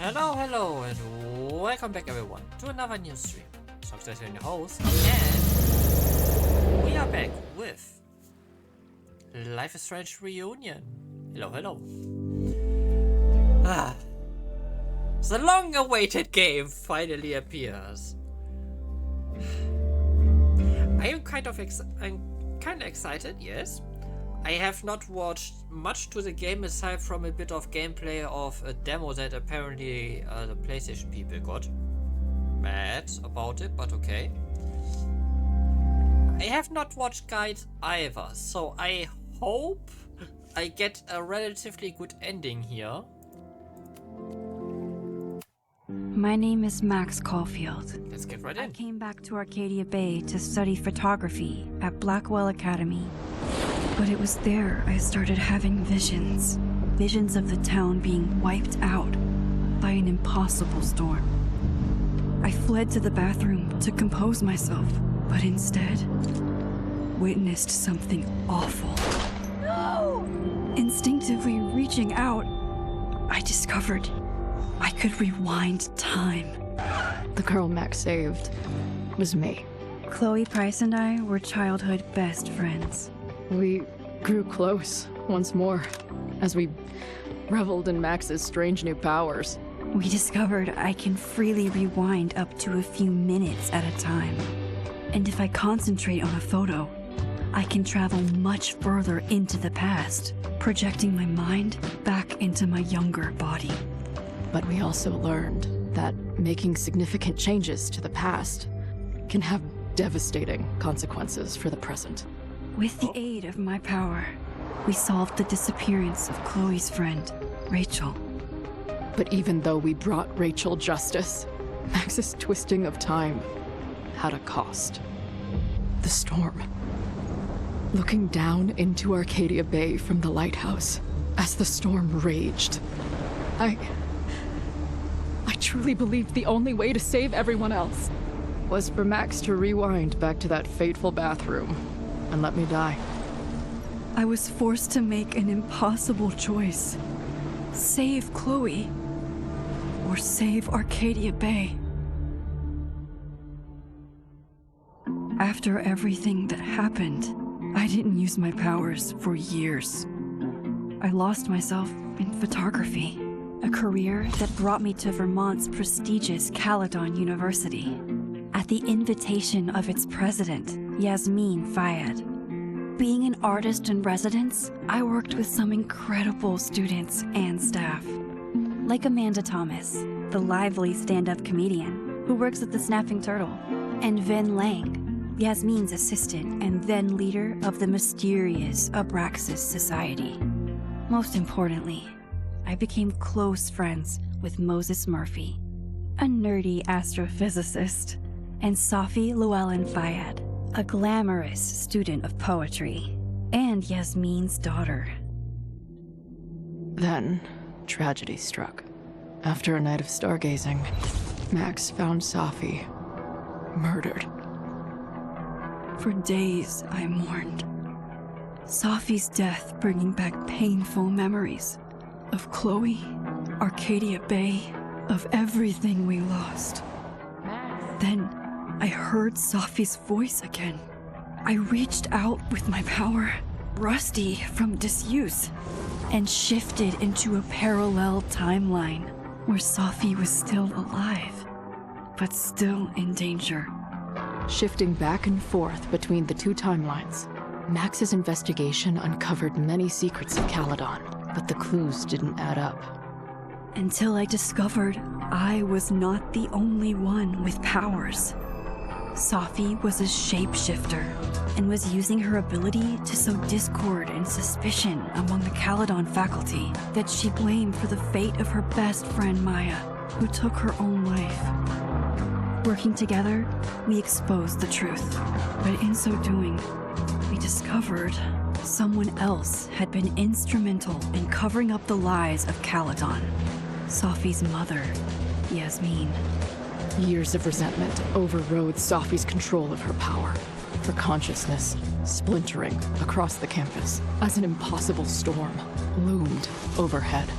Hello, and welcome back everyone to another new stream. Nox Destin, your host, and we are back with Life is Strange Reunion. Hello. The long-awaited game finally appears. I'm kind of excited, yes. I have not watched much to the game aside from a bit of gameplay of a demo that apparently the PlayStation people got mad about it, but okay. I have not watched guide either, so I hope I get a relatively good ending here. My name is Max Caulfield. Let's get right in. I came back to Arcadia Bay to study photography at Blackwell Academy. But it was there I started having visions. Visions of the town being wiped out by an impossible storm. I fled to the bathroom to compose myself, but instead witnessed something awful. No! Instinctively reaching out, I discovered I could rewind time. The girl Max saved was me. Chloe Price and I were childhood best friends. We grew close once more as we reveled in Max's strange new powers. We discovered I can freely rewind up to a few minutes at a time. And if I concentrate on a photo, I can travel much further into the past, projecting my mind back into my younger body. But we also learned that making significant changes to the past can have devastating consequences for the present. With the aid of my power, we solved the disappearance of Chloe's friend, Rachel. But even though we brought Rachel justice, Max's twisting of time had a cost. The storm. Looking down into Arcadia Bay from the lighthouse as the storm raged, I truly believed the only way to save everyone else was for Max to rewind back to that fateful bathroom and let me die. I was forced to make an impossible choice. Save Chloe, or save Arcadia Bay. After everything that happened, I didn't use my powers for years. I lost myself in photography, a career that brought me to Vermont's prestigious Caledon University, at the invitation of its president, Yasmin Fayed. Being an artist in residence, I worked with some incredible students and staff. Like Amanda Thomas, the lively stand-up comedian who works at the Snapping Turtle, and Ven Lang, Yasmin's assistant and then leader of the mysterious Abraxas Society. Most importantly, I became close friends with Moses Murphy, a nerdy astrophysicist, and Safi Llewellyn Fayed, a glamorous student of poetry, and Yasmin's daughter. Then, tragedy struck. After a night of stargazing, Max found Safi murdered. For days, I mourned. Safi's death bringing back painful memories of Chloe, Arcadia Bay, of everything we lost. Then, I heard Safi's voice again. I reached out with my power, rusty from disuse, and shifted into a parallel timeline where Safi was still alive, but still in danger. Shifting back and forth between the two timelines, Max's investigation uncovered many secrets of Caledon, but the clues didn't add up. Until I discovered I was not the only one with powers. Safi was a shapeshifter and was using her ability to sow discord and suspicion among the Caledon faculty that she blamed for the fate of her best friend Maya, who took her own life. Working together, we exposed the truth, but in so doing, we discovered someone else had been instrumental in covering up the lies of Caledon. Safi's mother, Yasmin. Years of resentment overrode Safi's control of her power, her consciousness splintering across the campus as an impossible storm loomed overhead.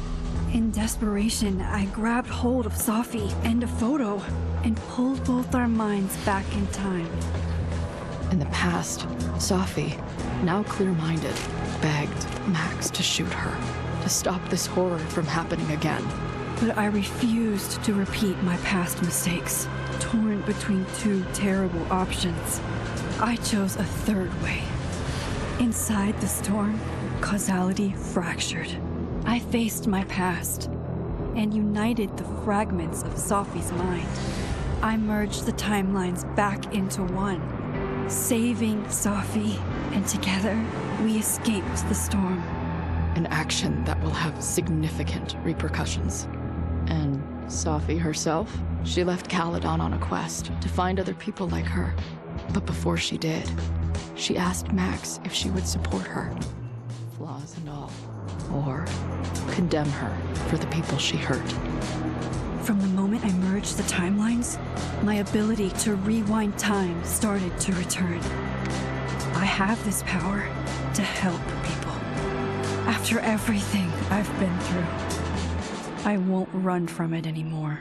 In desperation, I grabbed hold of Safi and a photo and pulled both our minds back in time. In the past, Safi, now clear-minded, begged Max to shoot her, to stop this horror from happening again. But I refused to repeat my past mistakes, torn between two terrible options. I chose a third way. Inside the storm, causality fractured. I faced my past and united the fragments of Safi's mind. I merged the timelines back into one, saving Safi, and together we escaped the storm. An action that will have significant repercussions. And Safi herself? She left Caledon on a quest to find other people like her. But before she did, she asked Max if she would support her, flaws and all, or condemn her for the people she hurt. From the moment I merged the timelines, my ability to rewind time started to return. I have this power to help people. After everything I've been through, I won't run from it anymore.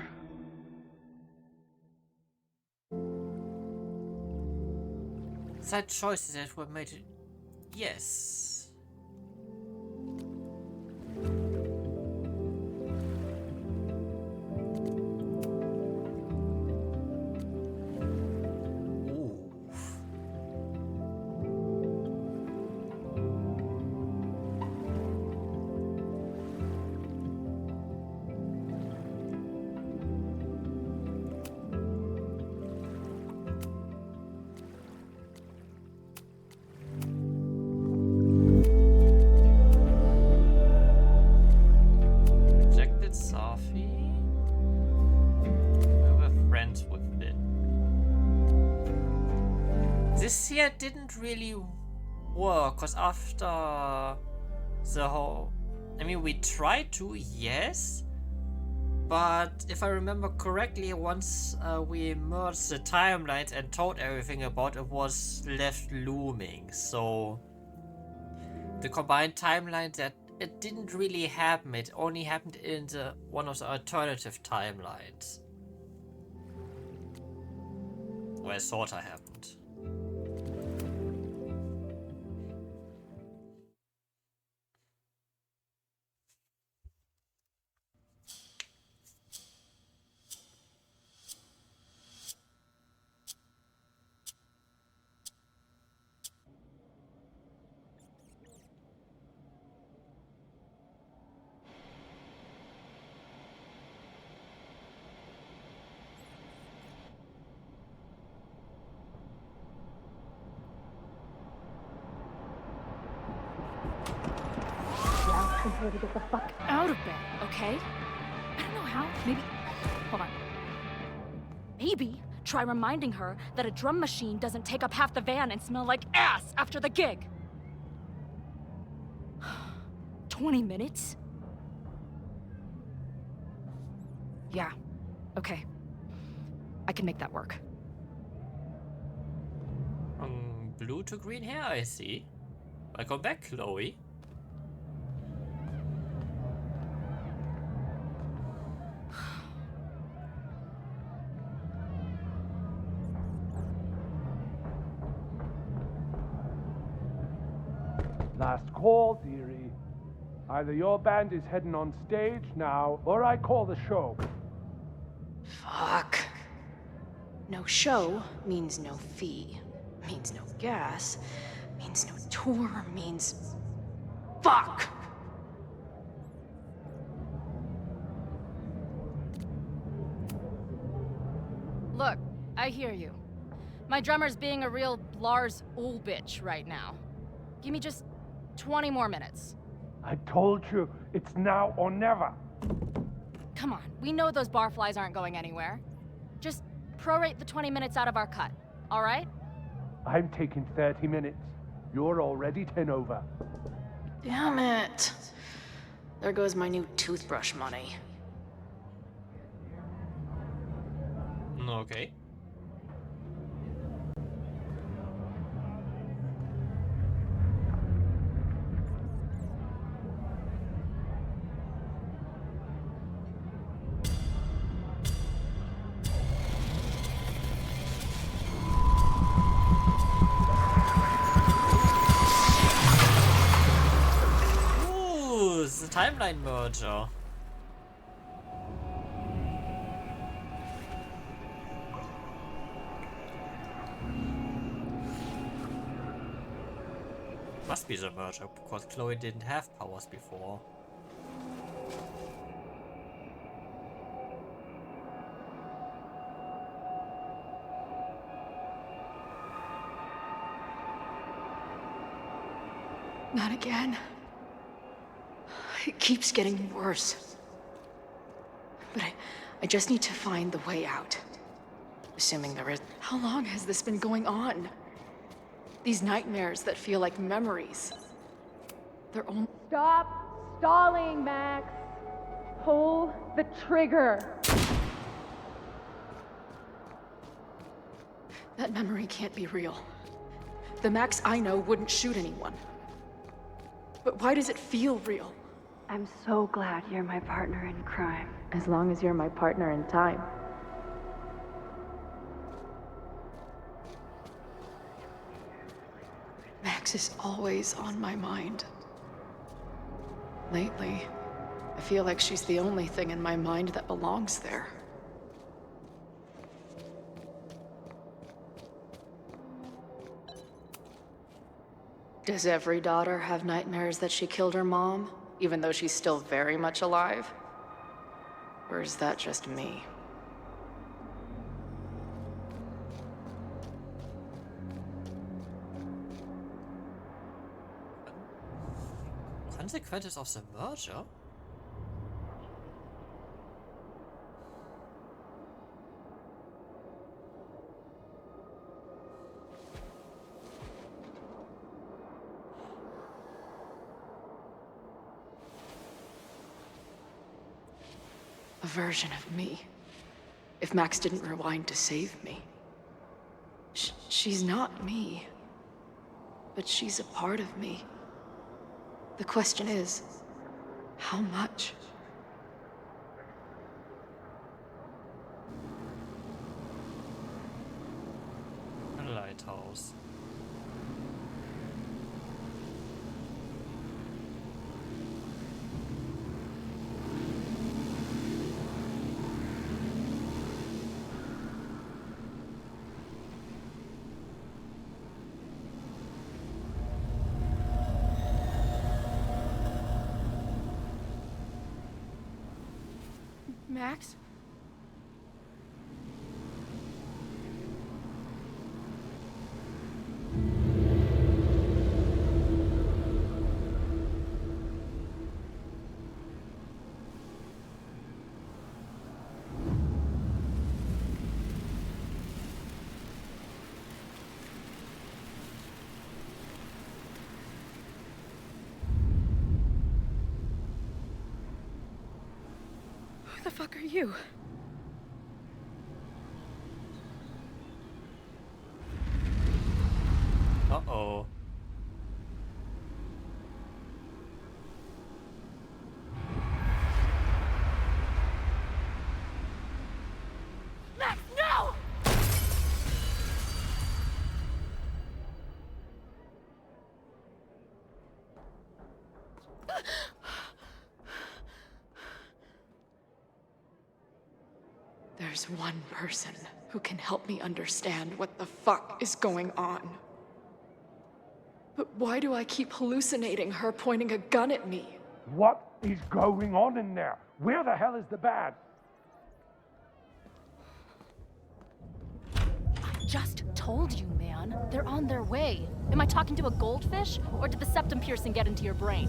Side choices that were made. Yes. This here didn't really work, because after the whole... I mean, we tried to, yes, but if I remember correctly, once we merged the timelines and told everything about it, was left looming. So the combined timelines, that it didn't really happen. It only happened in the one of the alternative timelines, where I thought I happened. Her to get the fuck out of bed, okay? I don't know how. Maybe... Hold on. Maybe try reminding her that a drum machine doesn't take up half the van and smell like ass after the gig. 20 minutes? Yeah. Okay. I can make that work. Blue to green hair, I see. Welcome back, Chloe. Last call, dearie. Either your band is heading on stage now, or I call the show. Fuck. No show means no fee. Means no gas. Means no tour. Means... Fuck! Look, I hear you. My drummer's being a real Lars ol' bitch right now. Give me just 20 more minutes. I told you, it's now or never. Come on, we know those barflies aren't going anywhere. Just prorate the 20 minutes out of our cut, all right? I'm taking 30 minutes. You're already 10 over. Damn it. There goes my new toothbrush money. Okay. timeline merger. Must be the merger, because Chloe didn't have powers before. Not again. It keeps getting worse. But I just need to find the way out. Assuming there is. How long has this been going on? These nightmares that feel like memories. They're only. Stop stalling, Max. Pull the trigger. That memory can't be real. The Max I know wouldn't shoot anyone. But why does it feel real? I'm so glad you're my partner in crime. As long as you're my partner in time. Max is always on my mind. Lately, I feel like she's the only thing in my mind that belongs there. Does every daughter have nightmares that she killed her mom, even though she's still very much alive? Or is that just me? Consequences of the merger? A version of me. If Max didn't rewind to save me. She's not me. But she's a part of me. The question is, how much? A lighthouse. Max? Who the fuck are you? Uh-oh. Max, no! There's one person who can help me understand what the fuck is going on. But why do I keep hallucinating her pointing a gun at me? What is going on in there? Where the hell is the bad? I just told you, man. They're on their way. Am I talking to a goldfish, or did the septum piercing get into your brain?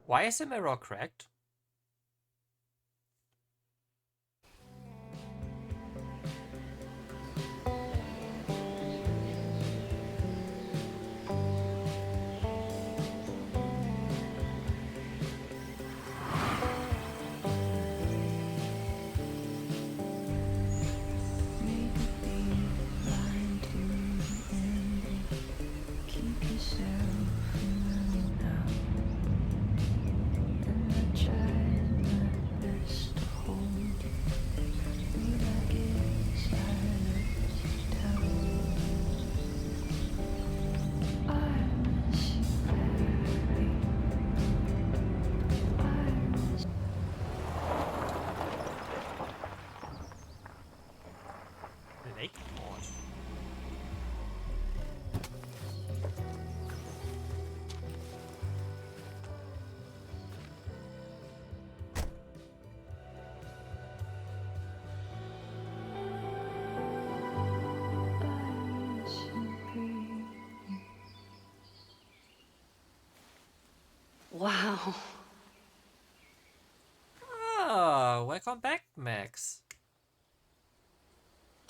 Why is the mirror cracked? Keep yourself in the No. Ah, welcome back, Max.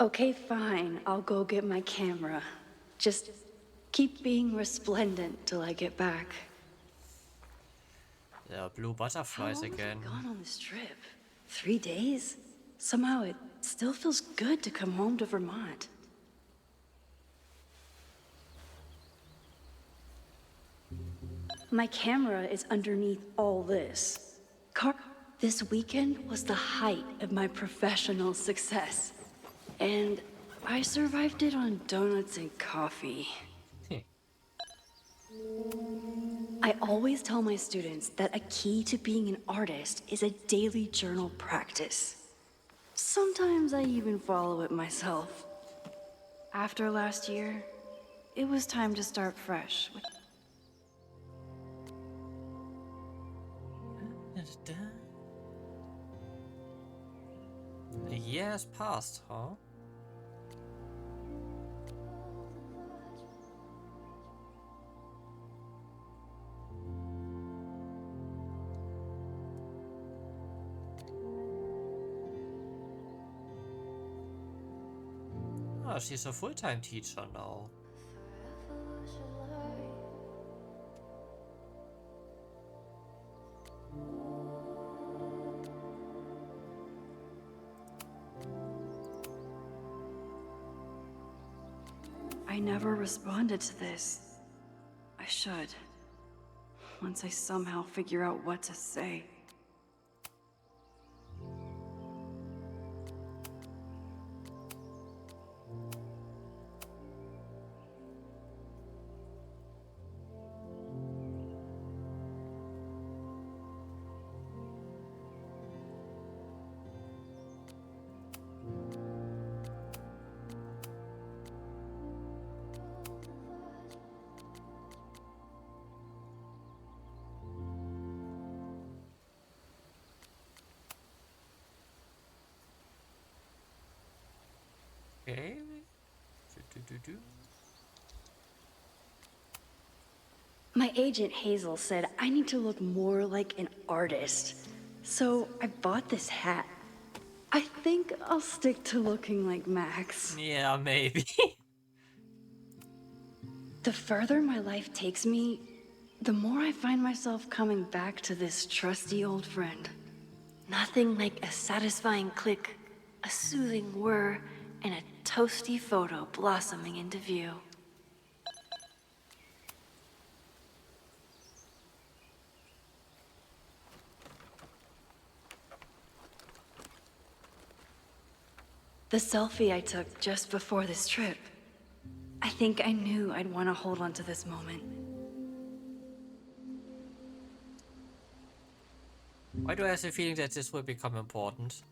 Okay, fine. I'll go get my camera. Just keep being resplendent till I get back. There are blue butterflies again. How long have I gone on this trip? 3 days? Somehow it still feels good to come home to Vermont. My camera is underneath all this. This weekend was the height of my professional success. And I survived it on donuts and coffee. I always tell my students that a key to being an artist is a daily journal practice. Sometimes I even follow it myself. After last year, it was time to start fresh. A year has passed, huh? Oh, she's a full-time teacher now. I never responded to this. I should. Once I somehow figure out what to say. Okay. My agent Hazel said I need to look more like an artist. So I bought this hat. I think I'll stick to looking like Max. Yeah, maybe. The further my life takes me, the more I find myself coming back to this trusty old friend. Nothing like a satisfying click, a soothing whir, and a toasty photo blossoming into view. The selfie I took just before this trip. I think I knew I'd want to hold on to this moment. Why do I have the feeling that this will become important?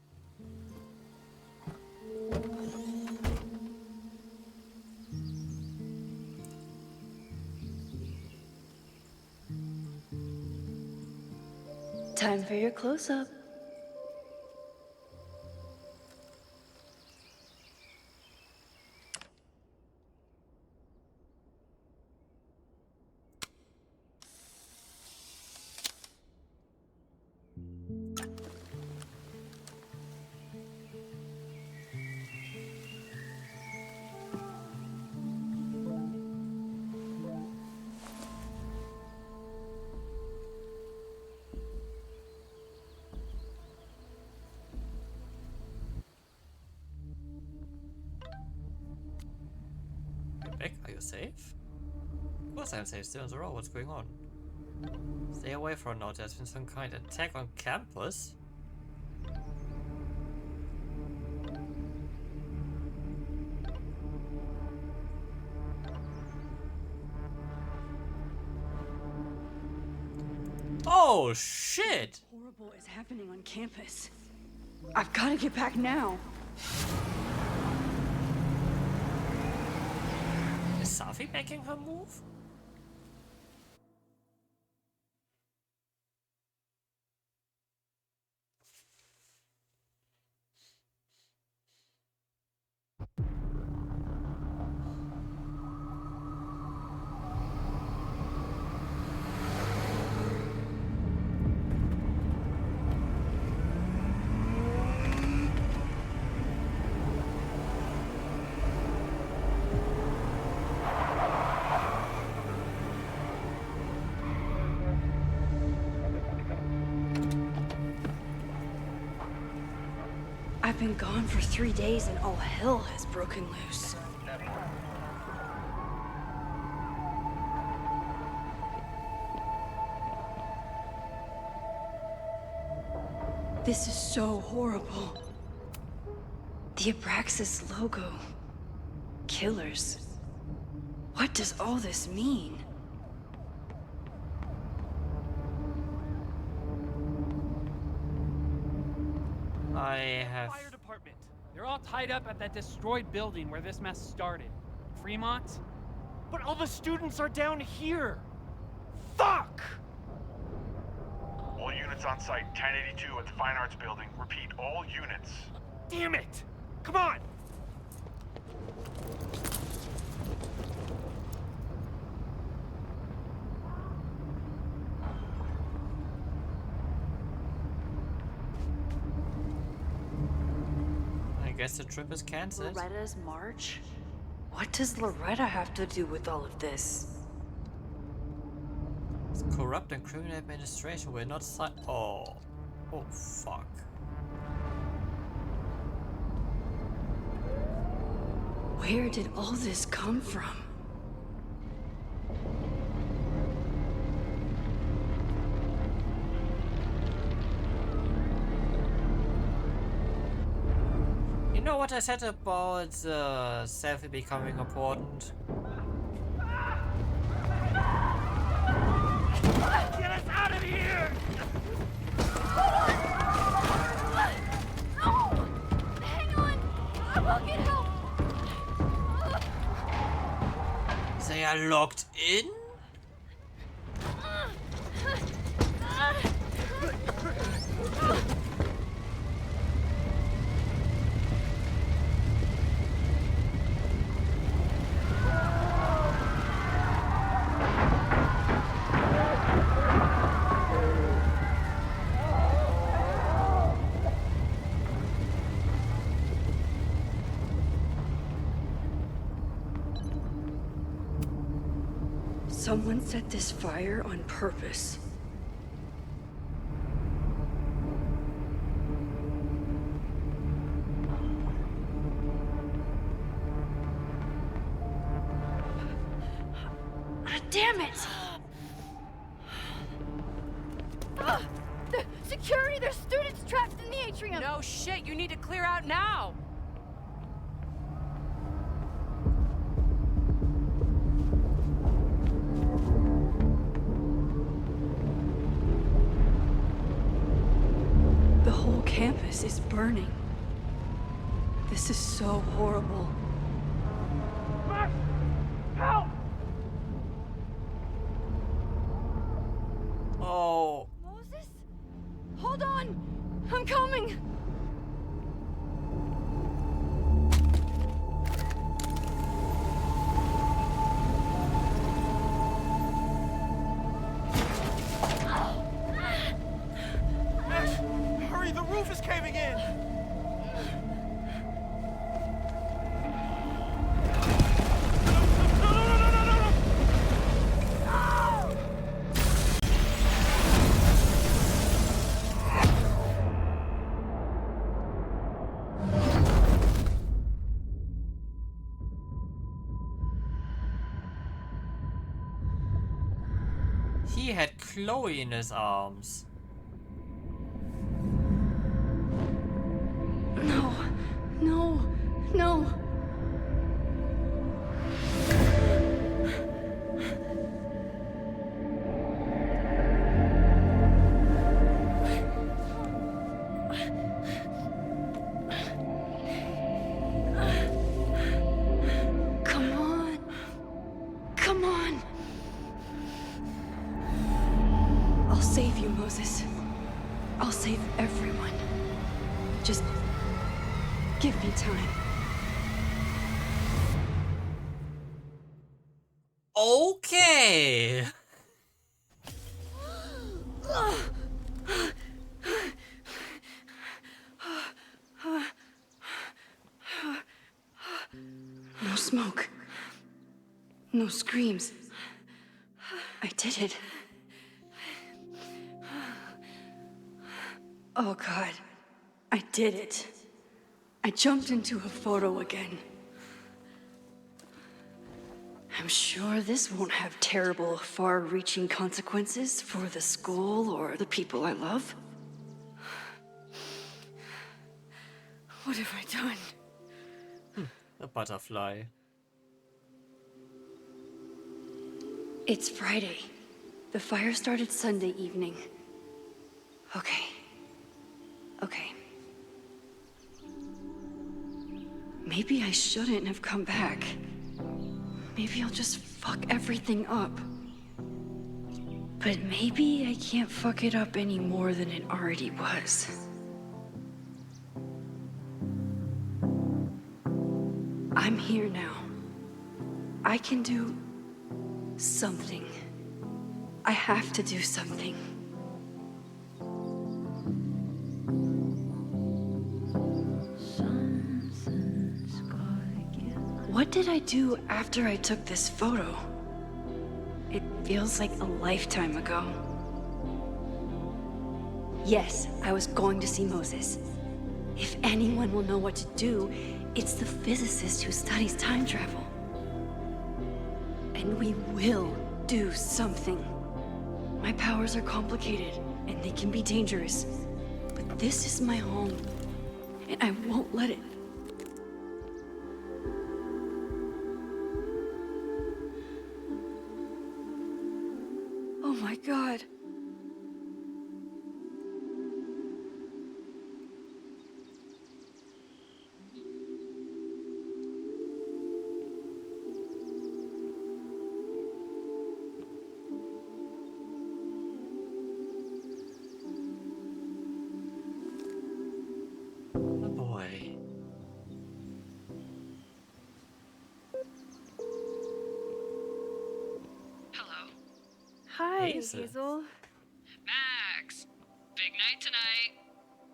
Time for your close-up. Beck, are you safe? Of course I'm safe, still on the road. What's going on? Stay away from now. There's been some kind of attack on campus. Oh shit! Horrible is happening on campus. I've got to get back now. Is Safi making her move? I've been gone for 3 days and all hell has broken loose. This is so horrible. The Abraxas logo. Killers. What does all this mean? Fire department. They're all tied up at that destroyed building where this mess started. Fremont? But all the students are down here. Fuck! All units on site, 1082 at the Fine Arts Building. Repeat, all units. Damn it! Come on! I guess the trip is cancelled. Loretta's march? What does Loretta have to do with all of this? It's corrupt and criminal administration will not sign. Oh fuck. Where did all this come from? You know what I said about selfie becoming important? Get us out of here! No! Hang on! I will get help! They are locked in? Someone set this fire on purpose. Damn it! Security! There's students trapped in the atrium! No shit, you need to clear out now! The whole campus is burning. This is so horrible. Max! Help! Oh. Moses? Hold on! I'm coming! Hurry, the roof is caving in! He had Chloe in his arms. No, no, no. Come on. Come on. I'll save you, Moses. I'll save everyone. Just give me time. Okay. No smoke. No screams. I did it. Oh God, I did it. I jumped into a photo again. I'm sure this won't have terrible, far-reaching consequences for the school or the people I love. What have I done? A butterfly. It's Friday. The fire started Sunday evening. Okay. Maybe I shouldn't have come back. Maybe I'll just fuck everything up. But maybe I can't fuck it up any more than it already was. I'm here now. I can do something. I have to do something. What did I do after I took this photo? It feels like a lifetime ago. Yes, I was going to see Moses. If anyone will know what to do, it's the physicist who studies time travel. And we will do something. My powers are complicated, and they can be dangerous. But this is my home, and I won't let it. Oh my God. Boy. Hello. Hi, Hazel. Hazel. Max! Big night tonight.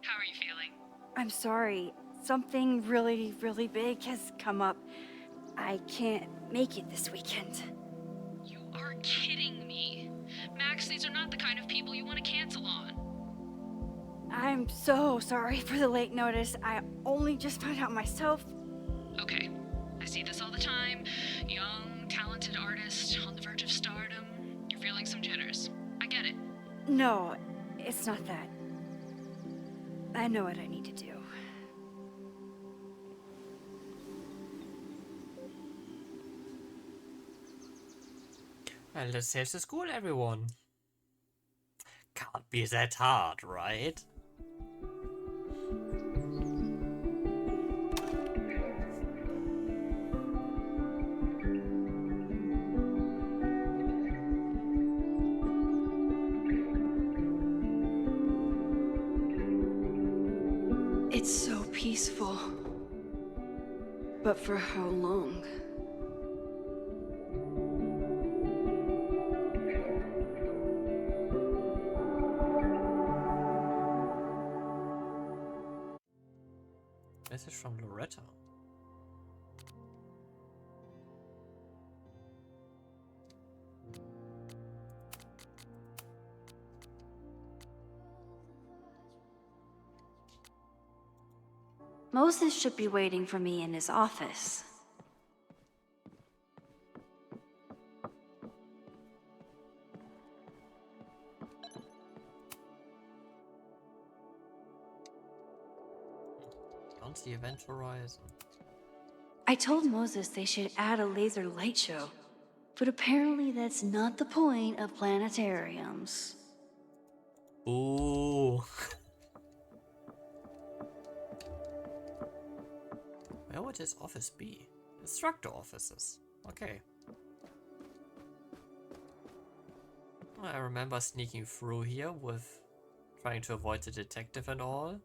How are you feeling? I'm sorry. Something really, really big has come up. I can't make it this weekend. You are kidding me. Max, these are not the kind of people you want to cancel on. I'm so sorry for the late notice. I only just found out myself. Okay. I see this all the time. Young, talented artist on the verge of stardom. You're feeling some jitters. I get it. No, it's not that. I know what I need to do. Well, let's save the school, everyone. Can't be that hard, right? It's so peaceful. But for how long? Message from Loretta. Moses should be waiting for me in his office. On the event horizon. I told Moses they should add a laser light show, but apparently that's not the point of planetariums. Ooh. Where would his office be? Instructor offices. Okay. I remember sneaking through here with trying to avoid the detective and all.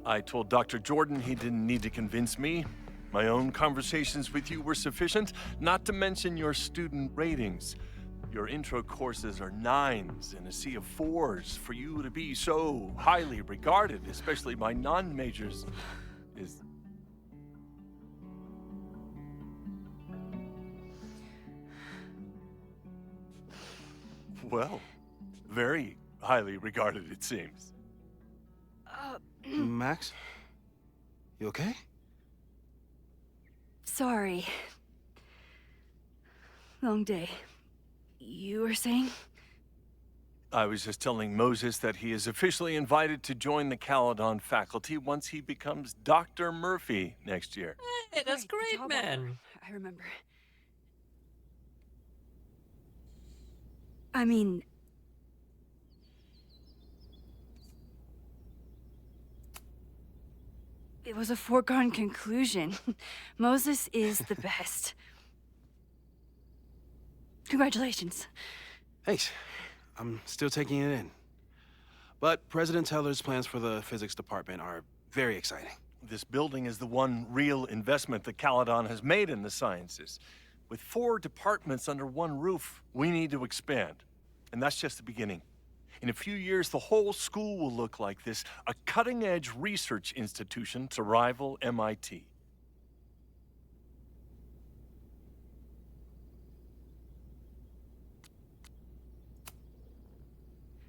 I told Dr. Jordan he didn't need to convince me. My own conversations with you were sufficient, not to mention your student ratings. Your intro courses are 9s in a sea of 4s. For you to be so highly regarded, especially by non-majors, is... well, very highly regarded, it seems. Max? You okay? Sorry. Long day. You were saying? I was just telling Moses that he is officially invited to join the Caledon faculty once he becomes Dr. Murphy next year. Hey, that's Right, the great, job man. offer. I remember. I mean... It was a foregone conclusion. Moses is the best. Congratulations. Thanks. I'm still taking it in. But President Teller's plans for the physics department are very exciting. This building is the one real investment that Caledon has made in the sciences. With 4 departments under one roof, we need to expand. And that's just the beginning. In a few years, the whole school will look like this, a cutting-edge research institution to rival MIT.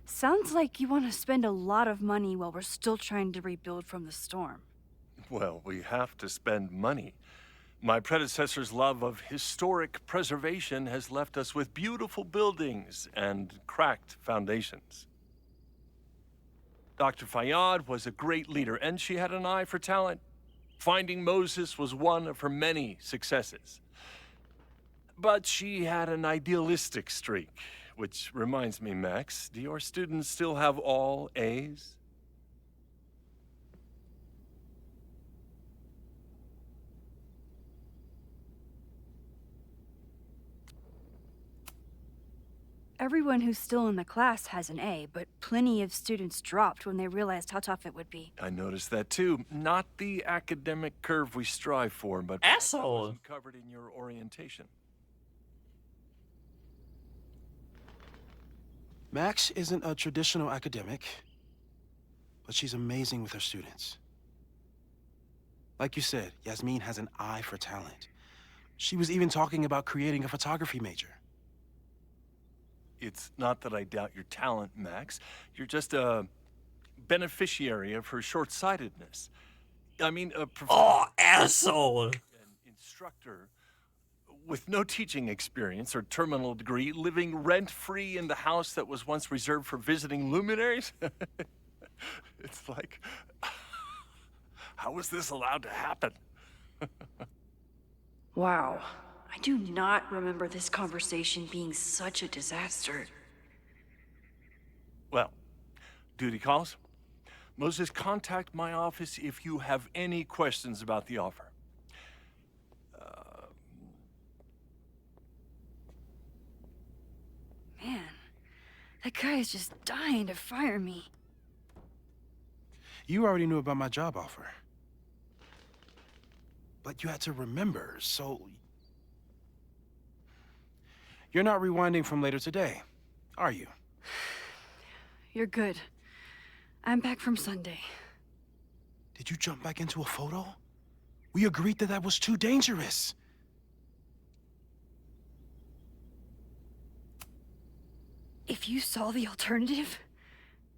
Sounds like you want to spend a lot of money while we're still trying to rebuild from the storm. Well, we have to spend money. My predecessor's love of historic preservation has left us with beautiful buildings and cracked foundations. Dr. Fayyad was a great leader, and she had an eye for talent. Finding Moses was one of her many successes. But she had an idealistic streak, which reminds me, Max, do your students still have all A's? Everyone who's still in the class has an A, but plenty of students dropped when they realized how tough it would be. I noticed that too. Not the academic curve we strive for, but Asshole. wasn't covered in your orientation. Max isn't a traditional academic, but she's amazing with her students. Like you said, Yasmin has an eye for talent. She was even talking about creating a photography major. It's not that I doubt your talent, Max. You're just a beneficiary of her short-sightedness. I mean, a Oh, asshole! an instructor with no teaching experience or terminal degree, living rent-free in the house that was once reserved for visiting luminaries? It's like, how was this allowed to happen? Wow. I do not remember this conversation being such a disaster. Well, duty calls. Moses, contact my office if you have any questions about the offer. Man, that guy is just dying to fire me. You already knew about my job offer. But you had to remember, so... You're not rewinding from later today, are you? You're good. I'm back from Sunday. Did you jump back into a photo? We agreed that that was too dangerous. If you saw the alternative,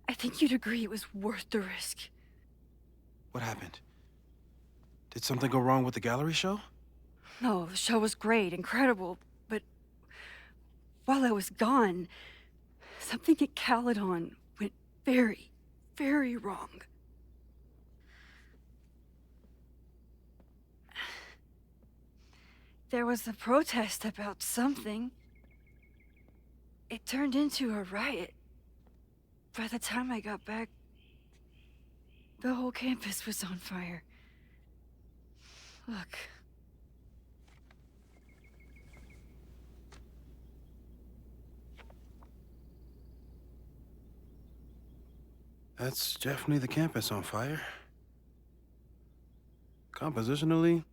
I think you'd agree it was worth the risk. What happened? Did something go wrong with the gallery show? No, the show was great, incredible, but while I was gone, something at Caledon went very, very wrong. There was a protest about something. It turned into a riot. By the time I got back, the whole campus was on fire. Look. That's definitely the campus on fire. Compositionally,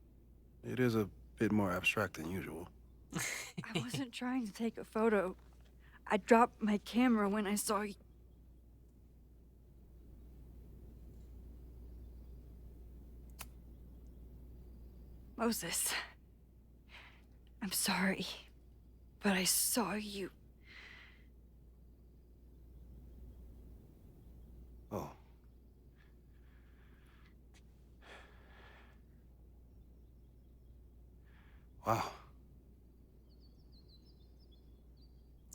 it is a bit more abstract than usual. I wasn't trying to take a photo. I dropped my camera when I saw you. Moses, I'm sorry, but I saw you. Oh. Wow.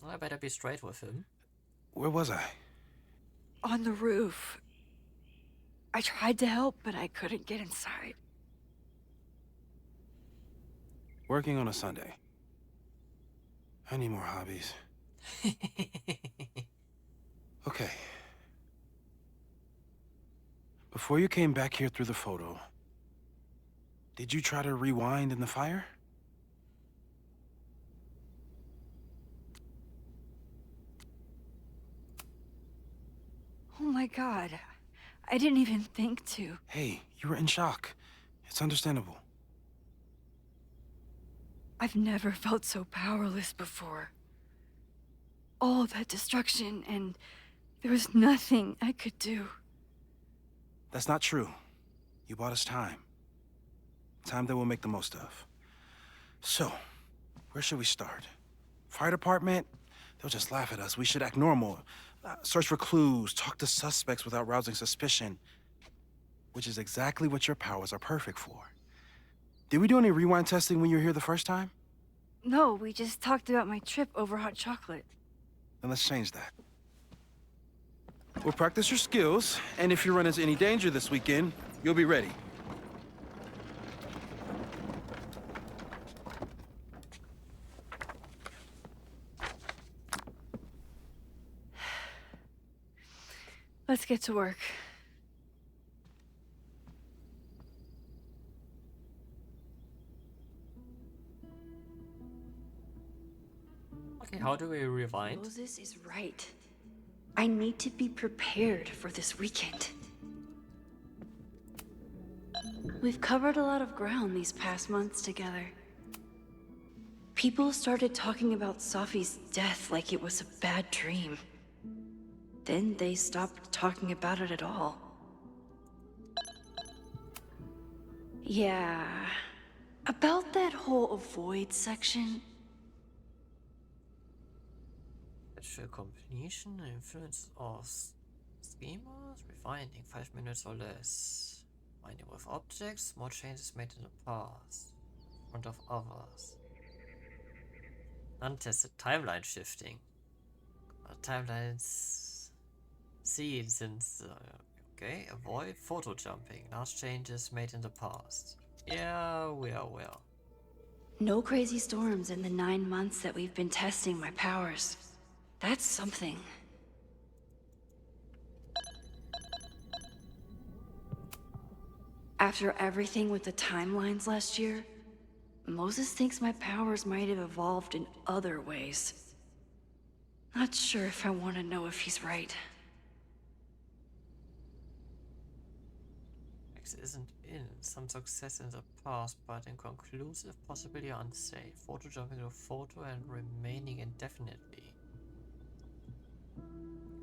I better be straight with him. Where was I? On the roof. I tried to help, but I couldn't get inside. Working on a Sunday. I need more hobbies. Okay. Before you came back here through the photo, did you try to rewind in the fire? Oh my god. I didn't even think to. Hey, you were in shock. It's understandable. I've never felt so powerless before. All that destruction, and there was nothing I could do. That's not true. You bought us time. Time that we'll make the most of. So, where should we start? Fire department? They'll just laugh at us. We should act normal. Search for clues, talk to suspects without rousing suspicion. Which is exactly what your powers are perfect for. Did we do any rewind testing when you were here the first time? No, we just talked about my trip over hot chocolate. Then let's change that. We'll practice your skills, and if you run into any danger this weekend, you'll be ready. Let's get to work. Okay, how do we rewind? Moses is right. I need to be prepared for this weekend. We've covered a lot of ground these past months together. People started talking about Safi's death like it was a bad dream. Then they stopped talking about it at all. Yeah, about that whole avoid section. Actual completion, influence of schemas, refining 5 minutes or less. Mining with objects, more changes made in the past. In front of others. Untested timeline shifting. Timelines seen since okay, avoid photo jumping. Last changes made in the past. Yeah, well. No crazy storms in the 9 months that we've been testing my powers. That's something. After everything with the timelines last year, Moses thinks my powers might have evolved in other ways. Not sure if I want to know if he's right. X isn't in. Some success in the past, but inconclusive, possibly unsafe. Photo jumping to photo and remaining indefinitely.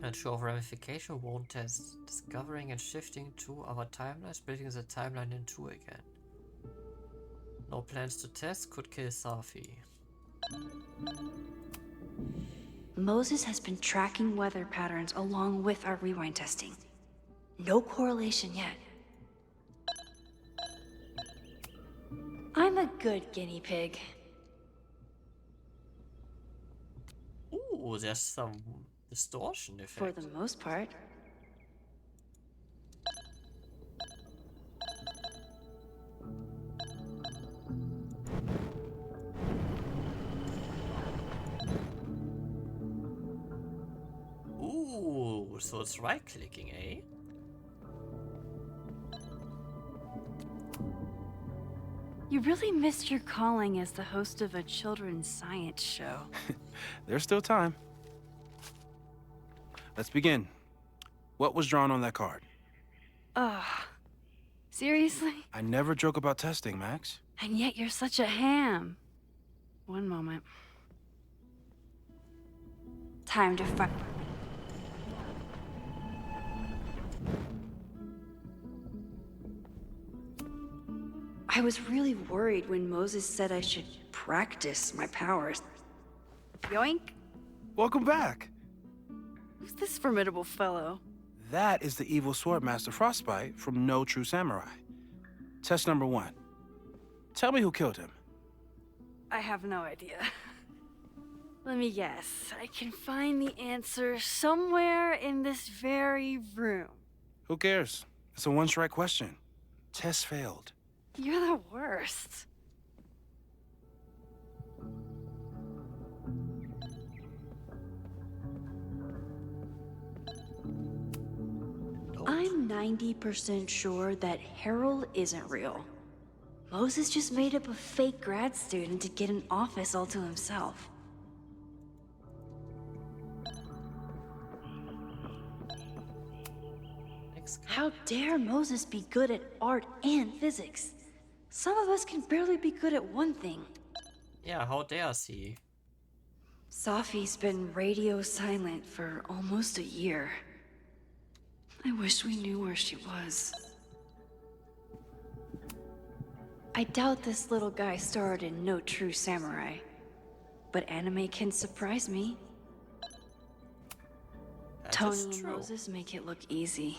Not sure of ramification, won't test. Discovering and shifting to other timelines, splitting the timeline in two again. No plans to test, could kill Safi. Moses has been tracking weather patterns along with our rewind testing. No correlation yet. I'm a good guinea pig. Ooh, there's some distortion effect. For the most part. Ooh, so it's right-clicking, eh? You really missed your calling as the host of a children's science show. There's still time. Let's begin. What was drawn on that card? Seriously? I never joke about testing, Max. And yet you're such a ham. One moment. Time to fight. I was really worried when Moses said I should practice my powers. Yoink. Welcome back. Who's this formidable fellow? That is the evil Swordmaster Frostbite from No True Samurai. Test number 1. Tell me who killed him. I have no idea. Let me guess. I can find the answer somewhere in this very room. Who cares? It's a one-strike question. Test failed. You're the worst. I'm 90% sure that Harold isn't real. Moses just made up a fake grad student to get an office all to himself. How dare Moses be good at art and physics? Some of us can barely be good at one thing. Yeah, how dare she? Safi's been radio silent for almost a year. I wish we knew where she was. I doubt this little guy starred in No True Samurai, but anime can surprise me. Tony and Moses make it look easy.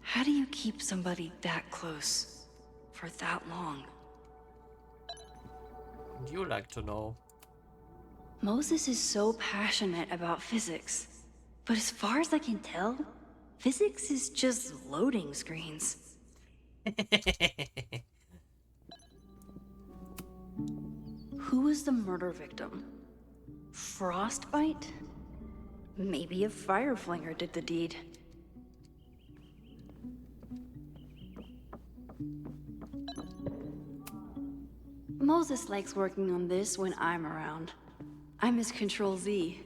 How do you keep somebody that close for that long? Would you like to know? Moses is so passionate about physics, but as far as I can tell, physics is just loading screens. Who was the murder victim? Frostbite? Maybe a fire flinger did the deed. Moses likes working on this when I'm around. I'm his Control-Z.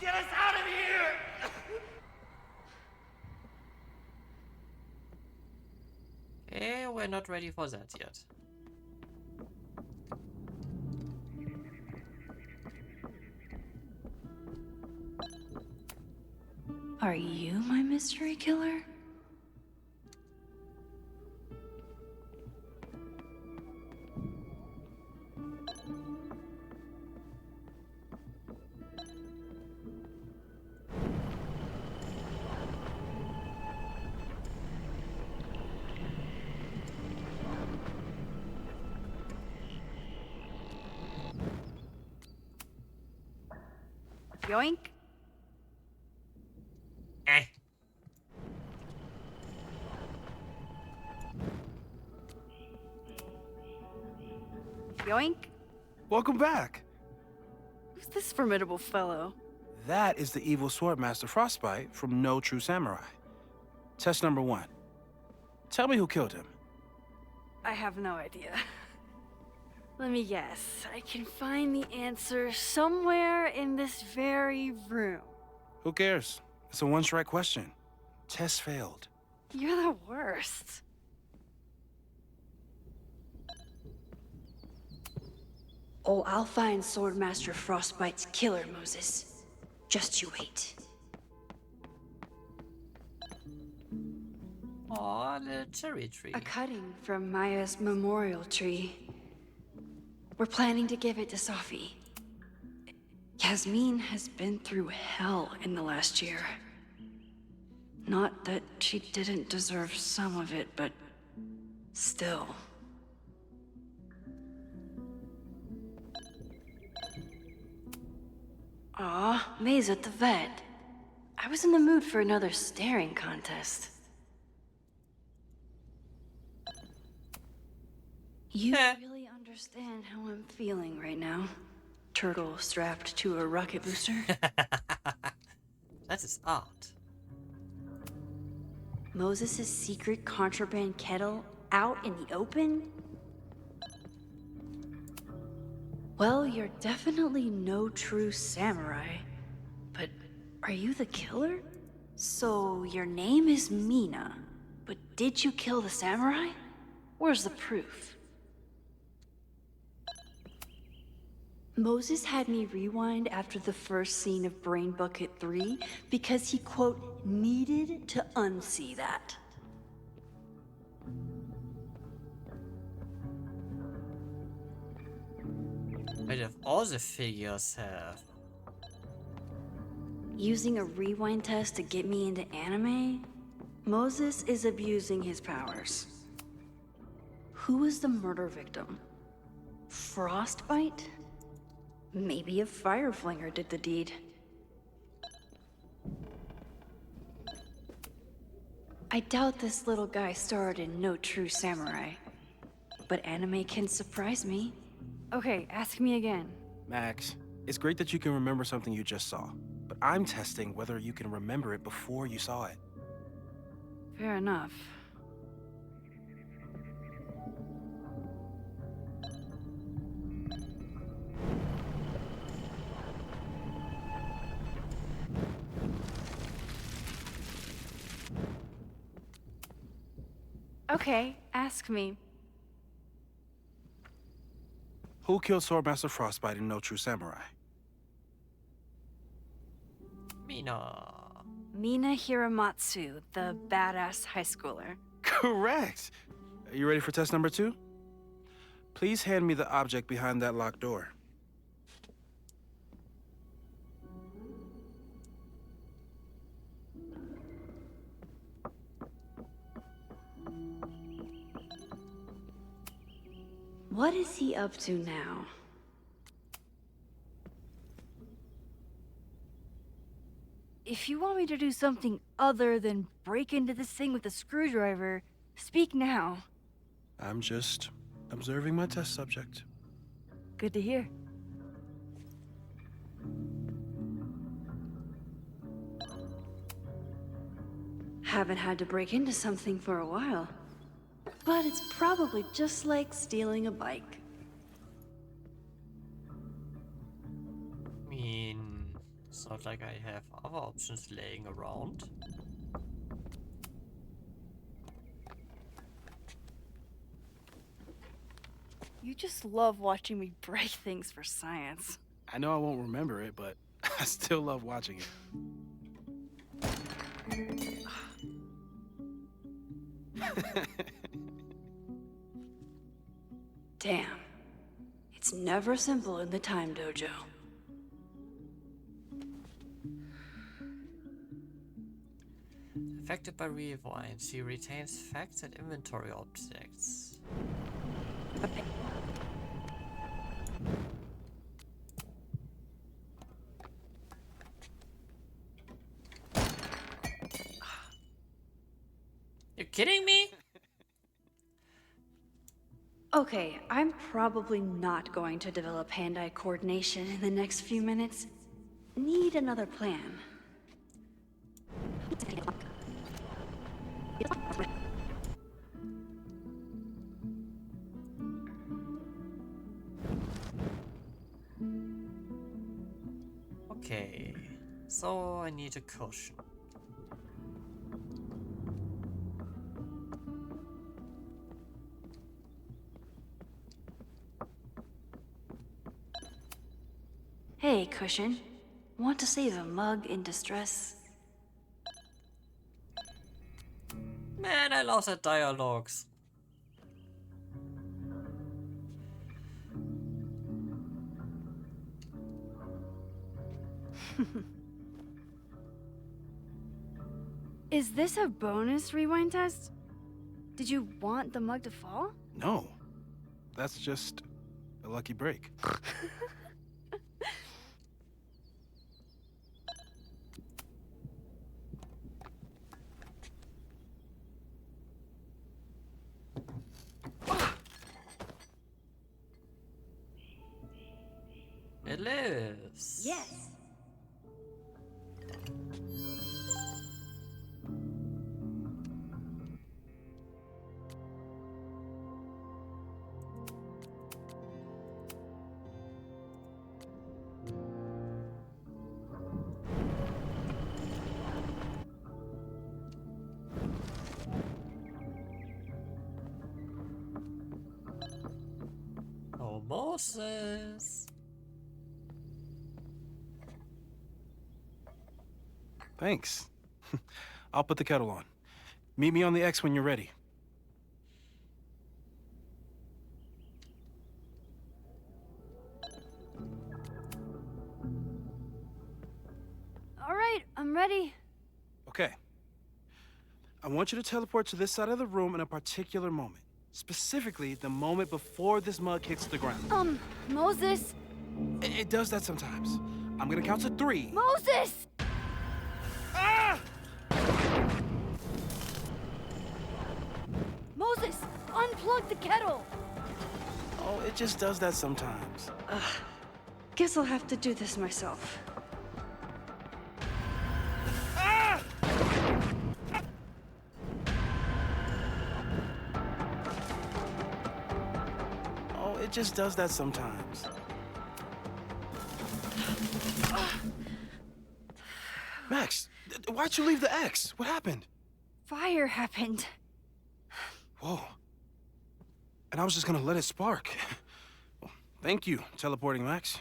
Get us out of here! We're not ready for that yet. Are you my mystery killer? Yoink. Yoink. Welcome back. Who's this formidable fellow? That is the evil Swordmaster Frostbite from No True Samurai. Test number 1. Tell me who killed him. I have no idea. Let me guess. I can find the answer somewhere in this very room. Who cares? It's a one-strike question. Test failed. You're the worst. Oh, I'll find Swordmaster Frostbite's killer, Moses. Just you wait. Aw, the cherry tree. A cutting from Maya's memorial tree. We're planning to give it to Safi. Yasmin has been through hell in the last year. Not that she didn't deserve some of it, but still. Aw, May's at the vet. I was in the mood for another staring contest. You really understand how I'm feeling right now? Turtle strapped to a rocket booster? That is art. Moses' secret contraband kettle out in the open? Well, you're definitely no true samurai. But are you the killer? So your name is Mina, but did you kill the samurai? Where's the proof? Moses had me rewind after the first scene of Brain Bucket 3 because he, quote, needed to unsee that. But if all the figures have... Using a rewind test to get me into anime? Moses is abusing his powers. Who was the murder victim? Frostbite? Maybe a fire flinger did the deed. I doubt this little guy starred in No True Samurai. But anime can surprise me. Okay, ask me again. Max, it's great that you can remember something you just saw, but I'm testing whether you can remember it before you saw it. Fair enough. Okay, ask me. Who killed Swordmaster Frostbite in No True Samurai? Mina. Mina Hiramatsu, the badass high schooler. Correct! Are you ready for test number 2? Please hand me the object behind that locked door. What is he up to now? If you want me to do something other than break into this thing with a screwdriver, speak now. I'm just observing my test subject. Good to hear. Haven't had to break into something for a while. But it's probably just like stealing a bike. I mean, it's not like I have other options laying around. You just love watching me break things for science. I know I won't remember it, but I still love watching it. Damn. It's never simple in the time dojo. Affected by rewinds, he retains facts and inventory objects. You kidding me? Okay, I'm probably not going to develop hand-eye coordination in the next few minutes. Need another plan. Okay, so I need a cushion. Hey, Cushion. Want to save a mug in distress? Man, I lost at dialogues. Is this a bonus rewind test? Did you want the mug to fall? No. That's just a lucky break. It lives. Yes. Oh, Moses. Thanks. I'll put the kettle on. Meet me on the X when you're ready. All right, I'm ready. Okay. I want you to teleport to this side of the room in a particular moment. Specifically, the moment before this mug hits the ground. Moses? It does that sometimes. I'm gonna count to 3. Moses! Ah! Moses, unplug the kettle! Oh, it just does that sometimes. Guess I'll have to do this myself. Ah! Oh, it just does that sometimes. Max, why'd you leave the X? What happened? Fire happened. Whoa. And I was just gonna let it spark. Well, thank you, teleporting Max.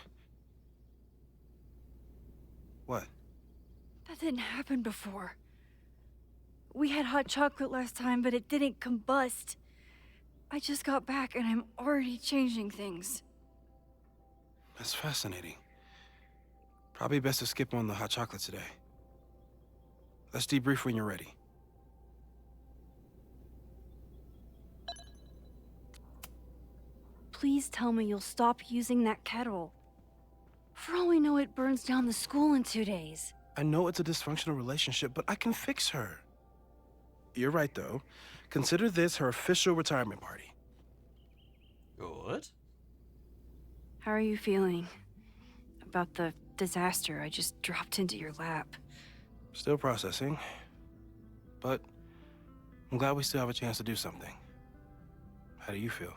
What? That didn't happen before. We had hot chocolate last time, but it didn't combust. I just got back and I'm already changing things. That's fascinating. Probably best to skip on the hot chocolate today. Let's debrief when you're ready. Please tell me you'll stop using that kettle. For all we know, it burns down the school in 2 days. I know it's a dysfunctional relationship, but I can fix her. You're right, though. Consider this her official retirement party. Good. How are you feeling about the disaster I just dropped into your lap? Still processing. But I'm glad we still have a chance to do something. How do you feel?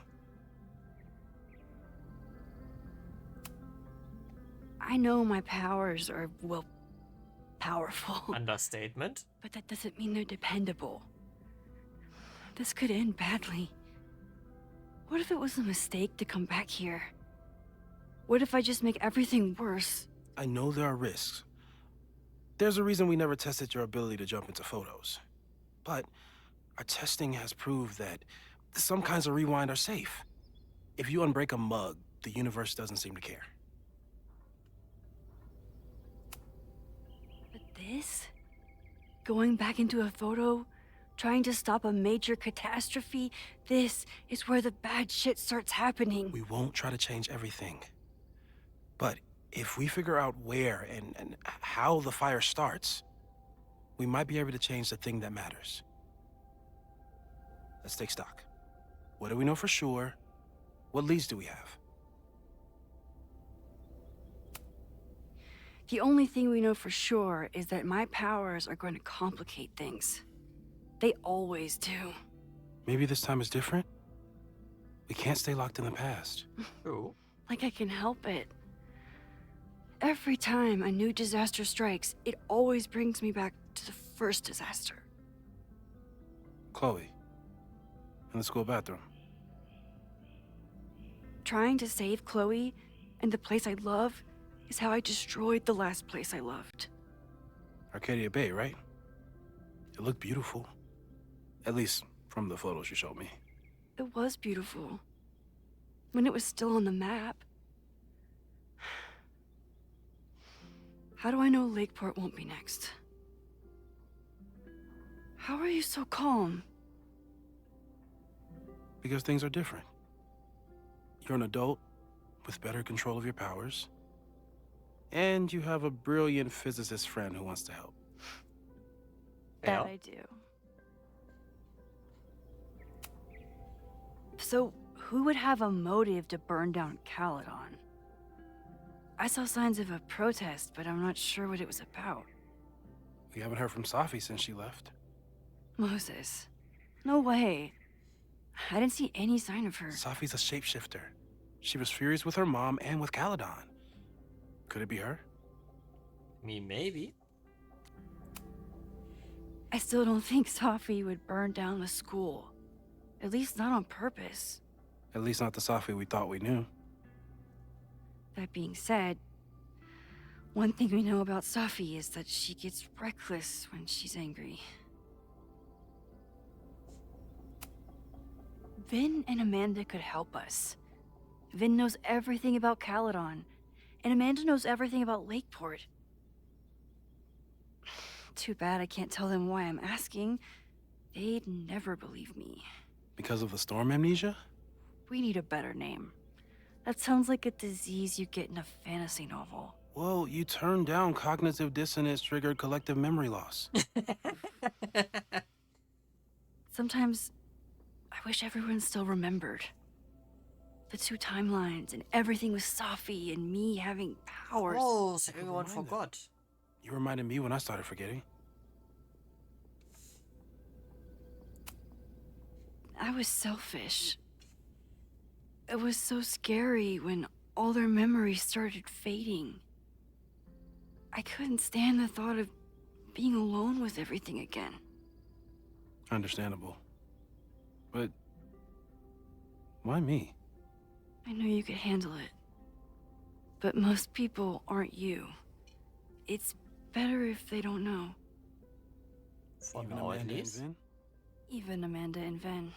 I know my powers are, well, powerful. Understatement. But that doesn't mean they're dependable. This could end badly. What if it was a mistake to come back here? What if I just make everything worse? I know there are risks. There's a reason we never tested your ability to jump into photos. But our testing has proved that some kinds of rewind are safe. If you unbreak a mug, the universe doesn't seem to care. But this? Going back into a photo? Trying to stop a major catastrophe? This is where the bad shit starts happening. We won't try to change everything. But if we figure out where and how the fire starts, we might be able to change the thing that matters. Let's take stock. What do we know for sure? What leads do we have? The only thing we know for sure is that my powers are going to complicate things. They always do. Maybe this time is different? We can't stay locked in the past. True. Like I can help it. Every time a new disaster strikes, it always brings me back to the first disaster. Chloe, in the school bathroom. Trying to save Chloe and the place I love is how I destroyed the last place I loved. Arcadia Bay, right? It looked beautiful. At least from the photos you showed me. It was beautiful. When it was still on the map. How do I know Lakeport won't be next? How are you so calm? Because things are different. You're an adult with better control of your powers. And you have a brilliant physicist friend who wants to help. That I do. So, who would have a motive to burn down Caledon? I saw signs of a protest, but I'm not sure what it was about. We haven't heard from Safi since she left. Moses. No way. I didn't see any sign of her. Safi's a shapeshifter. She was furious with her mom and with Caledon. Could it be her? Me, maybe. I still don't think Safi would burn down the school. At least not on purpose. At least not the Safi we thought we knew. That being said, one thing we know about Safi is that she gets reckless when she's angry. Vin and Amanda could help us. Vin knows everything about Caledon, and Amanda knows everything about Lakeport. Too bad I can't tell them why I'm asking. They'd never believe me. Because of the storm amnesia? We need a better name. That sounds like a disease you get in a fantasy novel. Well, you turned down cognitive dissonance triggered collective memory loss. Sometimes I wish everyone still remembered. The two timelines and everything with Safi and me having powers. Oh, so everyone forgot. You reminded me when I started forgetting. I was selfish. It was so scary when all their memories started fading. I couldn't stand the thought of being alone with everything again. Understandable. But why me? I know you could handle it. But most people aren't you. It's better if they don't know. For now, at least. Even Amanda and Ven.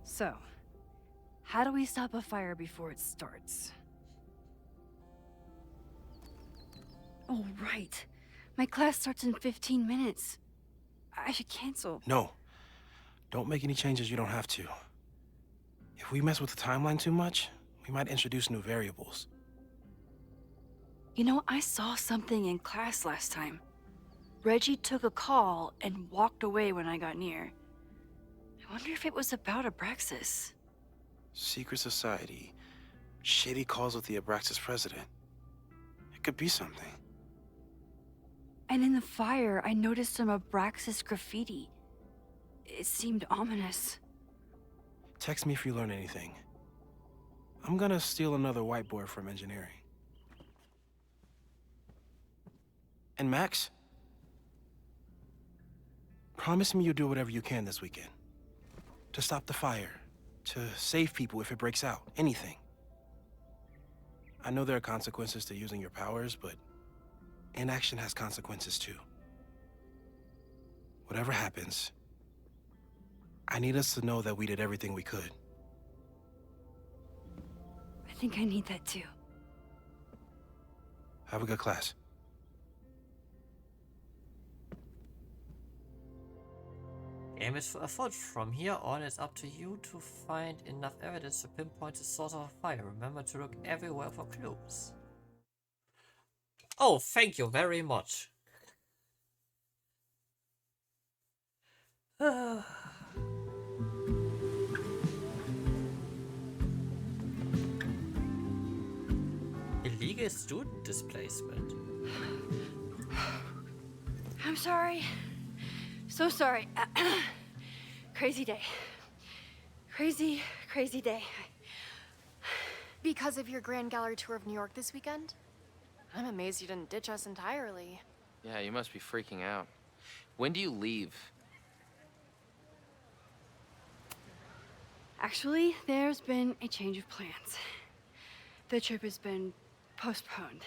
So, how do we stop a fire before it starts? Oh, right. My class starts in 15 minutes. I should cancel. No. Don't make any changes you don't have to. If we mess with the timeline too much, we might introduce new variables. You know, I saw something in class last time. Reggie took a call and walked away when I got near. I wonder if it was about Abraxas. Secret society. Shady calls with the Abraxas president. It could be something. And in the fire, I noticed some Abraxas graffiti. It seemed ominous. Text me if you learn anything. I'm gonna steal another whiteboard from engineering. And Max? Promise me you'll do whatever you can this weekend. To stop the fire. To save people if it breaks out. Anything. I know there are consequences to using your powers, but inaction has consequences too. Whatever happens, I need us to know that we did everything we could. I think I need that too. Have a good class. Aim is afoot. From here on, it's up to you to find enough evidence to pinpoint the source of a fire. Remember to look everywhere for clues. Oh, thank you very much. Illegal student displacement. I'm sorry. So sorry. Crazy day. Crazy day. Because of your Grand Gallery tour of New York this weekend? I'm amazed you didn't ditch us entirely. Yeah, you must be freaking out. When do you leave? Actually, there's been a change of plans. The trip has been postponed.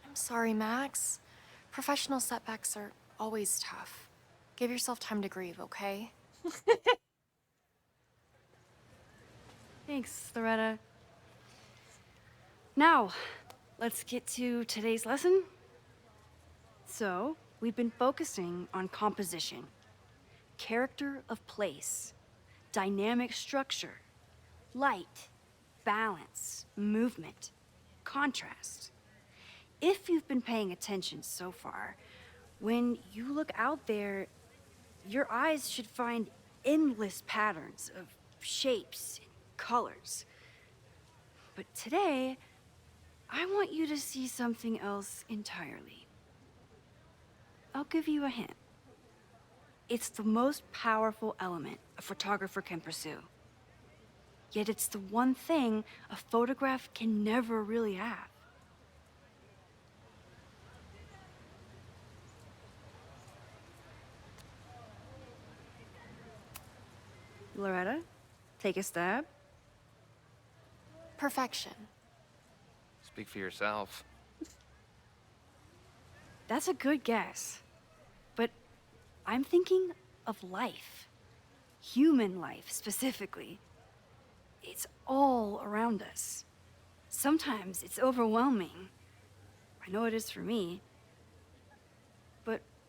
I'm sorry, Max. Professional setbacks are always tough. Give yourself time to grieve, okay? Thanks, Loretta. Now, let's get to today's lesson. So, we've been focusing on composition, character of place, dynamic structure, light, balance, movement, contrast. If you've been paying attention so far, when you look out there, your eyes should find endless patterns of shapes and colors. But today, I want you to see something else entirely. I'll give you a hint. It's the most powerful element a photographer can pursue. Yet it's the one thing a photograph can never really have. Loretta, take a stab. Perfection. Speak for yourself. That's a good guess. But I'm thinking of life. Human life, specifically. It's all around us. Sometimes it's overwhelming. I know it is for me.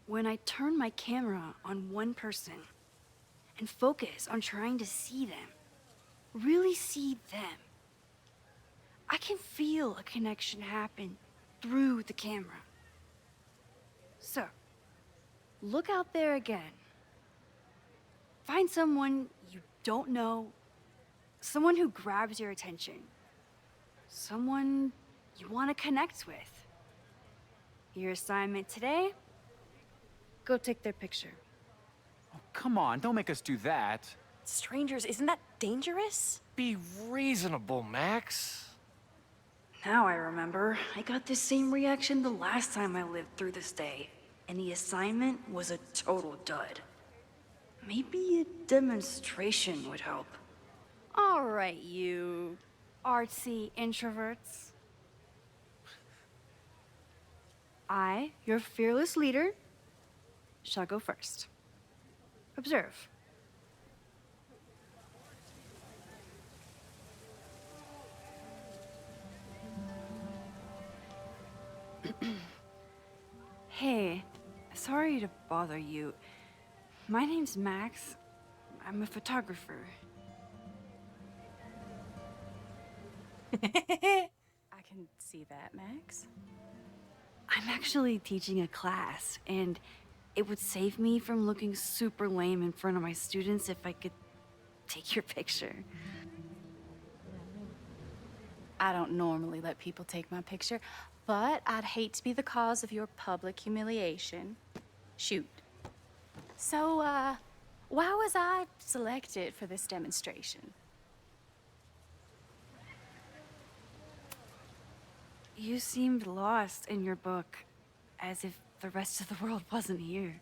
when I turn my camera on one person and focus on trying to see them, really see them, I can feel a connection happen through the camera. So, look out there again. Find someone you don't know, someone who grabs your attention, someone you want to connect with. Your assignment today? Go take their picture. Oh, come on, don't make us do that. Strangers, isn't that dangerous? Be reasonable, Max. Now I remember. I got the same reaction the last time I lived through this day, and the assignment was a total dud. Maybe a demonstration would help. All right, you artsy introverts. I, your fearless leader, shall go first. Observe. Hey, sorry to bother you. My name's Max. I'm a photographer. I can see that, Max. I'm actually teaching a class, and it would save me from looking super lame in front of my students if I could take your picture. I don't normally let people take my picture, but I'd hate to be the cause of your public humiliation. Shoot. So, why was I selected for this demonstration? You seemed lost in your book, as if the rest of the world wasn't here.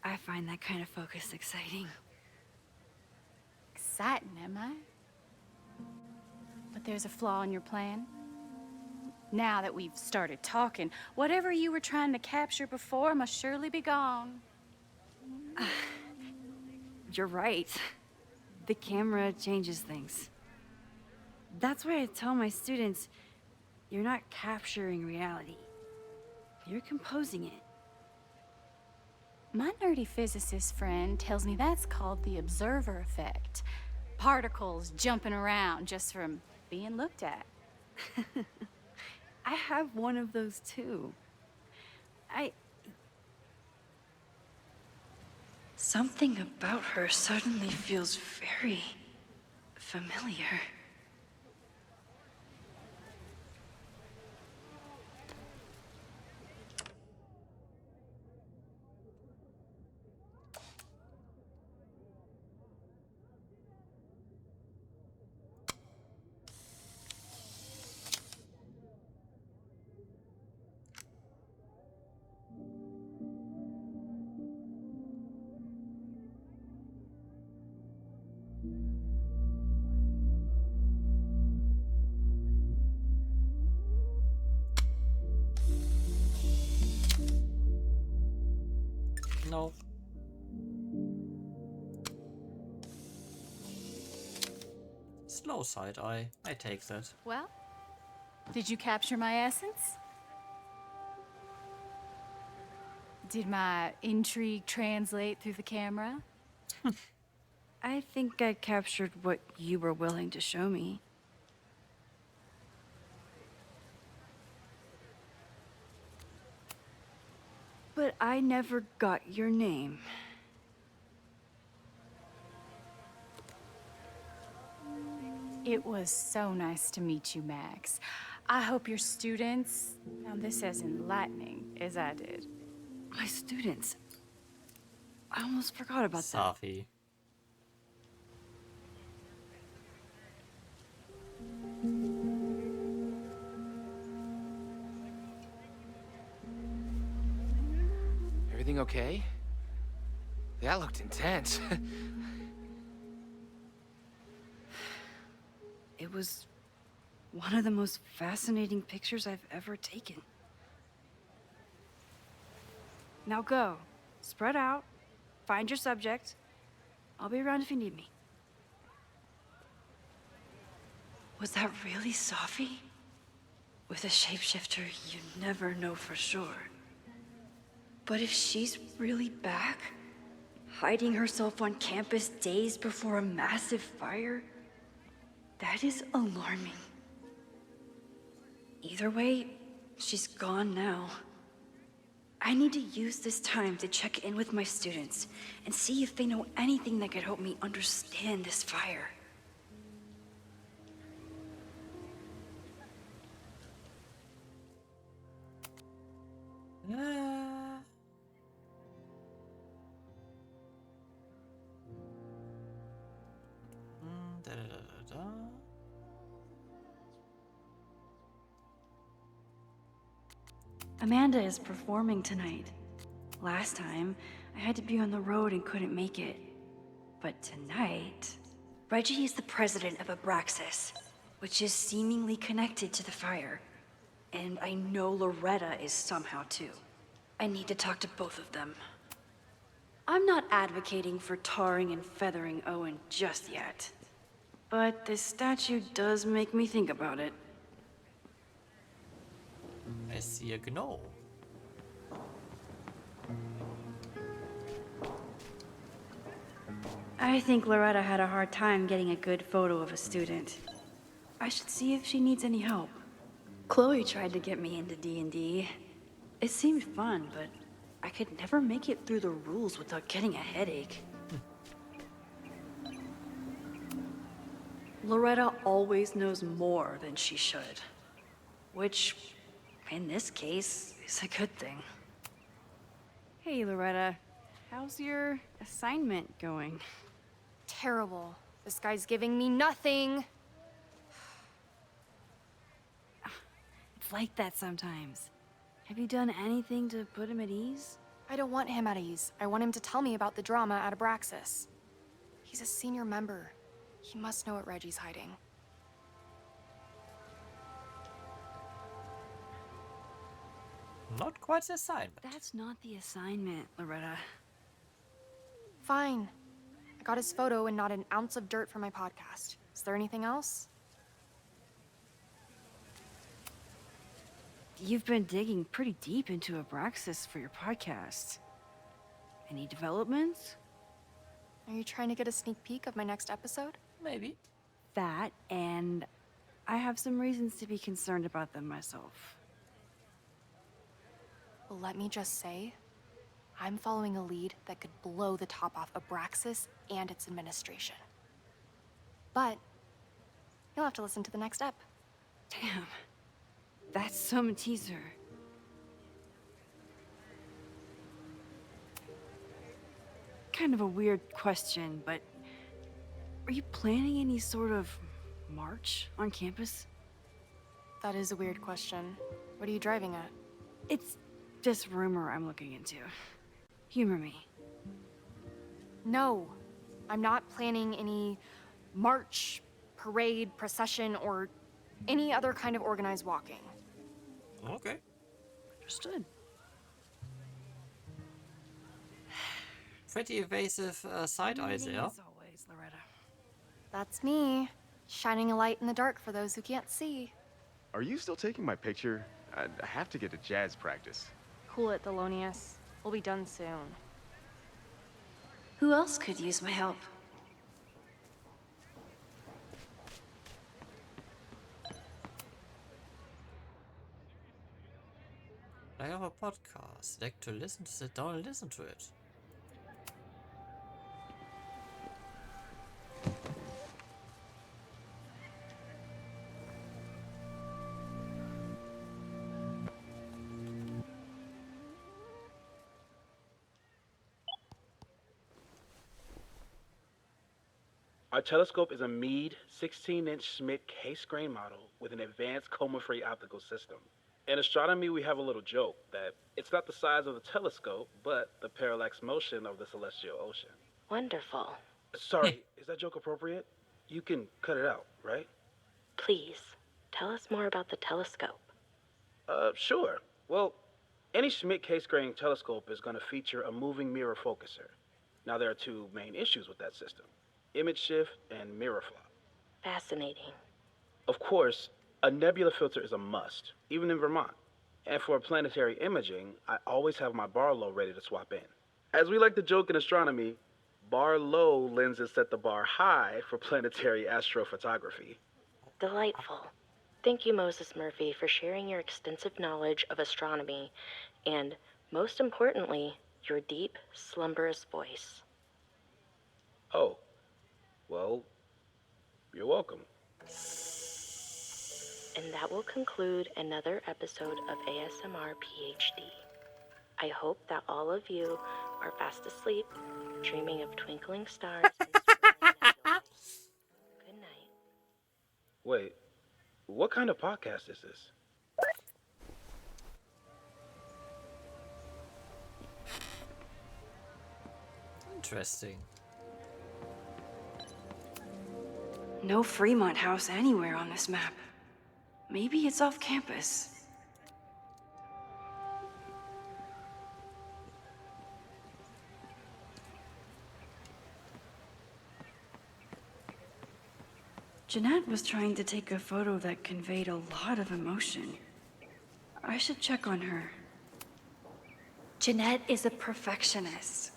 I find that kind of focus exciting. Exciting, am I? But there's a flaw in your plan. Now that we've started talking, whatever you were trying to capture before must surely be gone. You're right. The camera changes things. That's why I tell my students, you're not capturing reality. You're composing it. My nerdy physicist friend tells me that's called the observer effect. Particles jumping around just from being looked at. I have one of those too. Something about her suddenly feels very familiar. No. Slow side eye. I take that. Well, did you capture my essence? Did my intrigue translate through the camera? I think I captured what you were willing to show me. But I never got your name. It was so nice to meet you, Max. I hope your students found this as enlightening as I did. My students? I almost forgot about Safi. Everything okay? That looked intense. It was one of the most fascinating pictures I've ever taken. Now go. Spread out. Find your subject. I'll be around if you need me. Was that really Safi? With a shapeshifter, you never know for sure. But if she's really back, hiding herself on campus days before a massive fire, that is alarming. Either way, she's gone now. I need to use this time to check in with my students and see if they know anything that could help me understand this fire. Amanda is performing tonight. Last time, I had to be on the road and couldn't make it. But tonight, Reggie is the president of Abraxas, which is seemingly connected to the fire. And I know Loretta is somehow too. I need to talk to both of them. I'm not advocating for tarring and feathering Owen just yet. But this statue does make me think about it. I see a gnome. I think Loretta had a hard time getting a good photo of a student. I should see if she needs any help. Chloe tried to get me into D&D. It seemed fun, but I could never make it through the rules without getting a headache. Loretta always knows more than she should. Which, in this case, is a good thing. Hey, Loretta. How's your assignment going? Terrible. This guy's giving me nothing. It's like that sometimes. Have you done anything to put him at ease? I don't want him at ease. I want him to tell me about the drama at Abraxas. He's a senior member. He must know what Reggie's hiding. Not quite the assignment. That's not the assignment, Loretta. Fine. I got his photo and not an ounce of dirt for my podcast. Is there anything else? You've been digging pretty deep into Abraxas for your podcast. Any developments? Are you trying to get a sneak peek of my next episode? Maybe. That, and I have some reasons to be concerned about them myself. Well, let me just say, I'm following a lead that could blow the top off Abraxas and its administration. But you'll have to listen to the next ep. Damn. That's some teaser. Kind of a weird question, but are you planning any sort of march on campus? That is a weird question. What are you driving at? It's this rumor I'm looking into. Humor me. No, I'm not planning any march, parade, procession, or any other kind of organized walking. Okay. Understood. Pretty evasive side eyes there. As always, Loretta. That's me, shining a light in the dark for those who can't see. Are you still taking my picture? I have to get to jazz practice. Cool it, Thelonious. We'll be done soon. Who else could use my help? I have a podcast. Like to listen, to sit down and listen to it. Our telescope is a Meade 16-inch Schmidt case-grain model with an advanced coma-free optical system. In astronomy, we have a little joke that it's not the size of the telescope, but the parallax motion of the celestial ocean. Wonderful. Sorry, is that joke appropriate? You can cut it out, right? Please, tell us more about the telescope. Sure. Well, any Schmidt case-grain telescope is going to feature a moving mirror focuser. Now, there are two main issues with that system: image shift and mirror flop. Fascinating. Of course, a nebula filter is a must, even in Vermont. And for planetary imaging, I always have my bar low ready to swap in. As we like to joke in astronomy, bar low lenses set the bar high for planetary astrophotography. Delightful. Thank you, Moses Murphy, for sharing your extensive knowledge of astronomy and, most importantly, your deep, slumberous voice. Oh, well, you're welcome. And that will conclude another episode of ASMR PhD. I hope that all of you are fast asleep, dreaming of twinkling stars and swirling nebulas. Good night. Wait, what kind of podcast is this? Interesting. No Fremont house anywhere on this map. Maybe it's off campus. Jeanette was trying to take a photo that conveyed a lot of emotion. I should check on her. Jeanette is a perfectionist.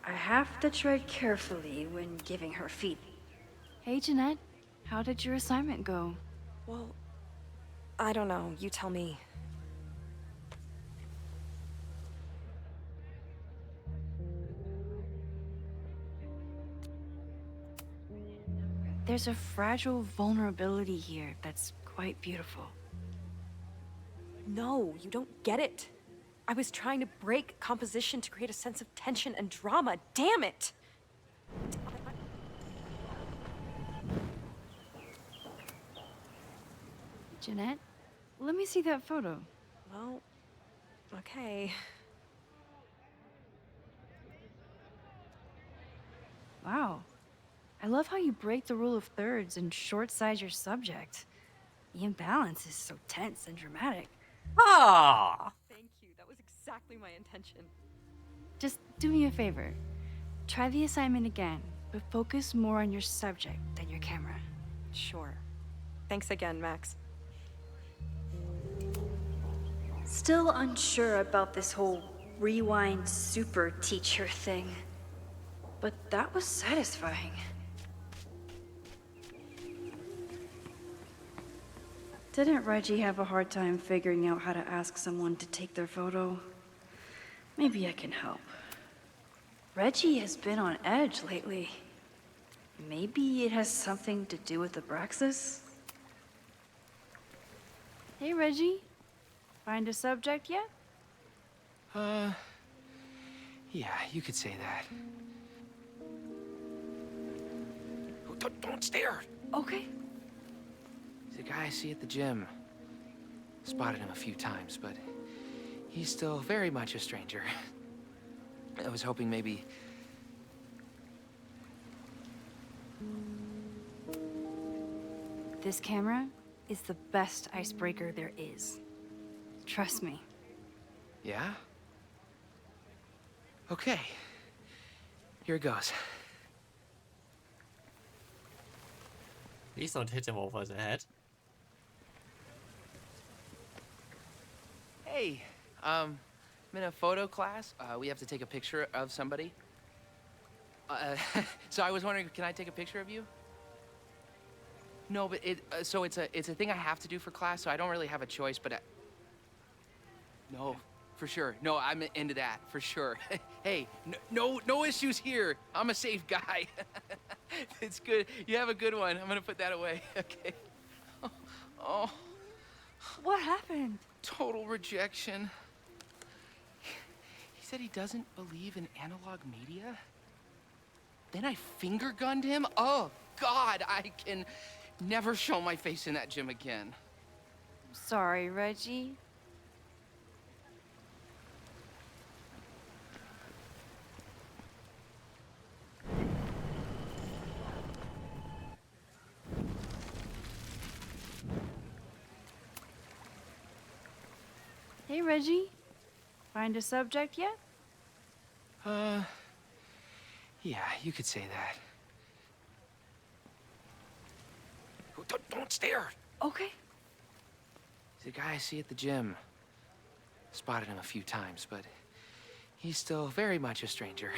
I have to tread carefully when giving her feedback. Hey, Jeanette. How did your assignment go? Well, I don't know. You tell me. There's a fragile vulnerability here that's quite beautiful. No, you don't get it. I was trying to break composition to create a sense of tension and drama. Damn it! Jeanette, let me see that photo. Well, okay. Wow. I love how you break the rule of thirds and short-size your subject. The imbalance is so tense and dramatic. Ah! Thank you. That was exactly my intention. Just do me a favor. Try the assignment again, but focus more on your subject than your camera. Sure. Thanks again, Max. Still unsure about this whole rewind super teacher thing. But that was satisfying. Didn't Reggie have a hard time figuring out how to ask someone to take their photo? Maybe I can help. Reggie has been on edge lately. Maybe it has something to do with Abraxas? Hey, Reggie. Find a subject yet? Yeah, you could say that. Oh, don't stare! Okay. He's a guy I see at the gym. Spotted him a few times, but he's still very much a stranger. I was hoping maybe... This camera is the best icebreaker there is. Trust me. Yeah? Okay. Here it goes. Please don't hit him over the head. Hey, I'm in a photo class. We have to take a picture of somebody. So I was wondering, can I take a picture of you? No, but so it's a thing I have to do for class, so I don't really have a choice, but no, for sure. No, I'm into that, for sure. Hey, no issues here. I'm a safe guy. It's good. You have a good one. I'm gonna put that away. Okay. Oh. What happened? Total rejection. He said he doesn't believe in analog media. Then I finger gunned him. Oh, God, I can never show my face in that gym again. Sorry, Reggie. Hey, Reggie. Find a subject yet? Yeah, you could say that. Oh, don't stare! Okay. He's a guy I see at the gym. Spotted him a few times, but he's still very much a stranger.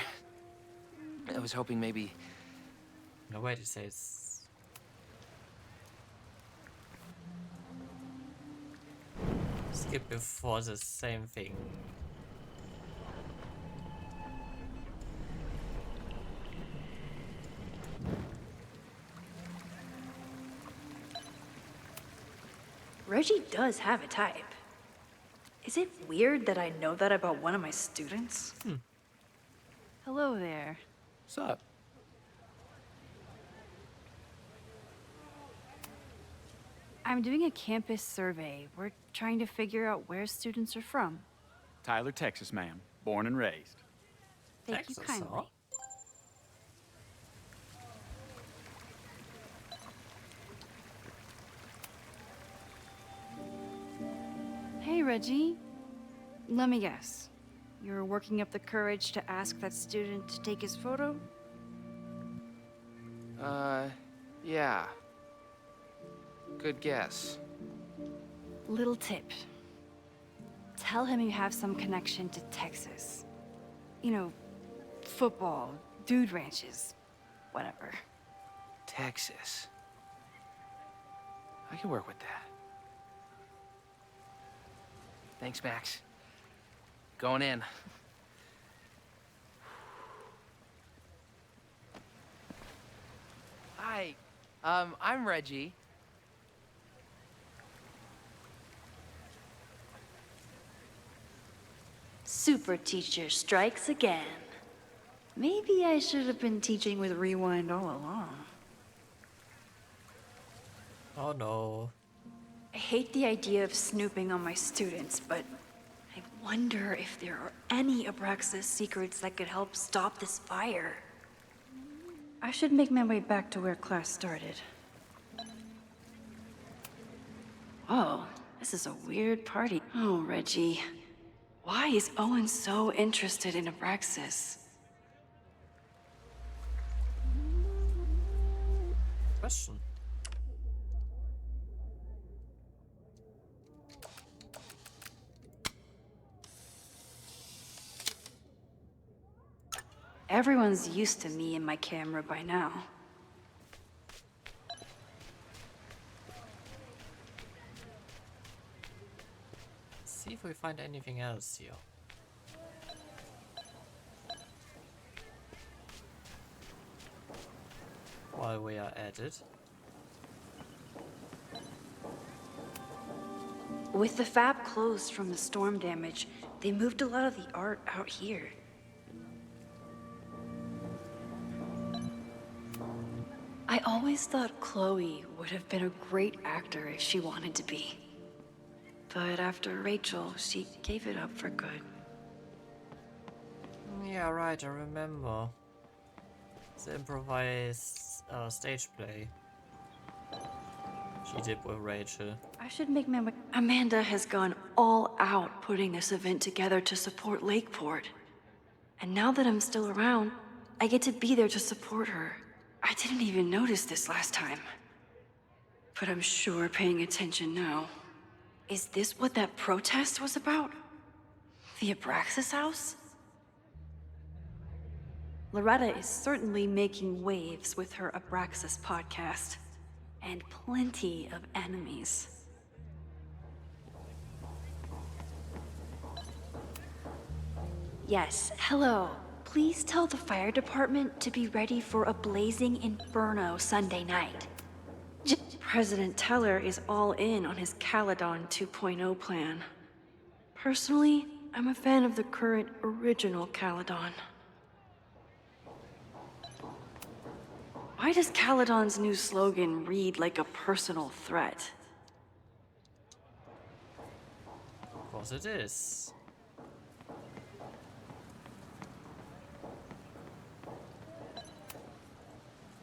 I was hoping maybe... No way to say it's... Skip before the same thing. Reggie does have a type. Is it weird that I know that about one of my students? Hello there. What's up? I'm doing a campus survey. We're trying to figure out where students are from. Tyler, Texas, ma'am. Born and raised. Thank you kindly. Hey, Reggie. Let me guess. You're working up the courage to ask that student to take his photo? Yeah. Good guess. Little tip. Tell him you have some connection to Texas. You know, football, dude ranches, whatever. Texas. I can work with that. Thanks, Max. Going in. Hi. I'm Reggie. Super teacher strikes again. Maybe I should have been teaching with Rewind all along. Oh no. I hate the idea of snooping on my students, but I wonder if there are any Abraxas secrets that could help stop this fire. I should make my way back to where class started. Whoa, this is a weird party. Oh, Reggie. Why is Owen so interested in Abraxas? Question. Everyone's used to me and my camera by now. See if we find anything else here. While we are at it. With the fab closed from the storm damage, they moved a lot of the art out here. I always thought Chloe would have been a great actor if she wanted to be. But after Rachel, she gave it up for good. Yeah, right, I remember. The improvised stage play she did with Rachel. I should make my... Amanda has gone all out putting this event together to support Lakeport. And now that I'm still around, I get to be there to support her. I didn't even notice this last time. But I'm sure paying attention now. Is this what that protest was about? The Abraxas house? Loretta is certainly making waves with her Abraxas podcast. And plenty of enemies. Yes, hello. Please tell the fire department to be ready for a blazing inferno Sunday night. President Teller is all in on his Caledon 2.0 plan. Personally, I'm a fan of the current original Caledon. Why does Caledon's new slogan read like a personal threat? Of course it is.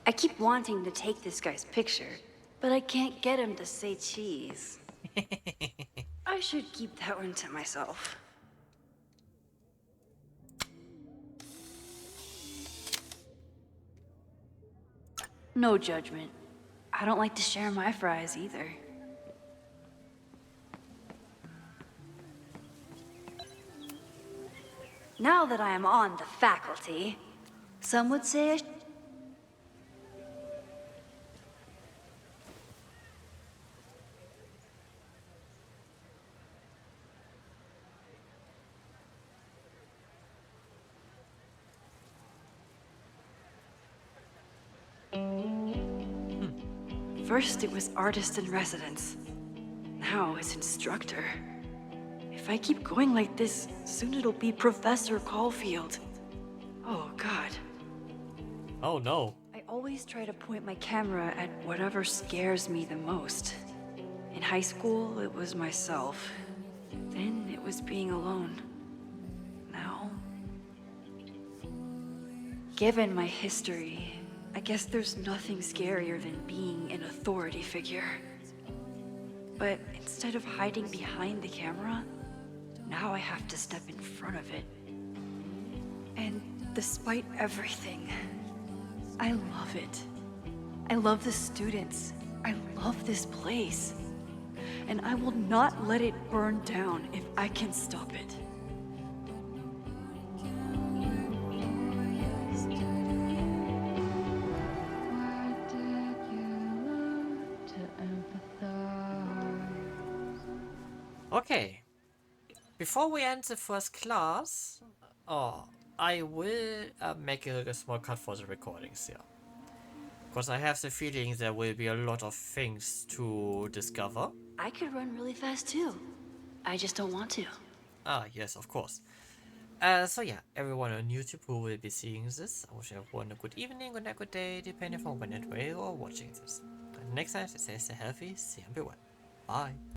I keep wanting to take this guy's picture, but I can't get him to say cheese. I should keep that one to myself. No judgment. I don't like to share my fries either. Now that I am on the faculty, some would say First it was artist in residence. Now it's instructor. If I keep going like this, soon it'll be Professor Caulfield. Oh god. Oh no. I always try to point my camera at whatever scares me the most. In high school, it was myself. Then it was being alone. Now... Given my history, I guess there's nothing scarier than being an authority figure. But instead of hiding behind the camera, now I have to step in front of it. And despite everything, I love it. I love the students. I love this place. And I will not let it burn down if I can stop it. Okay. Before we end the first class, I will make a small cut for the recordings here. Because I have the feeling there will be a lot of things to discover. I could run really fast too. I just don't want to. Ah, yes, of course. So yeah, everyone on YouTube who will be seeing this, I wish everyone a good evening, good night, good day, depending on when you're watching this. Next time, stay healthy, stay and be well. Bye.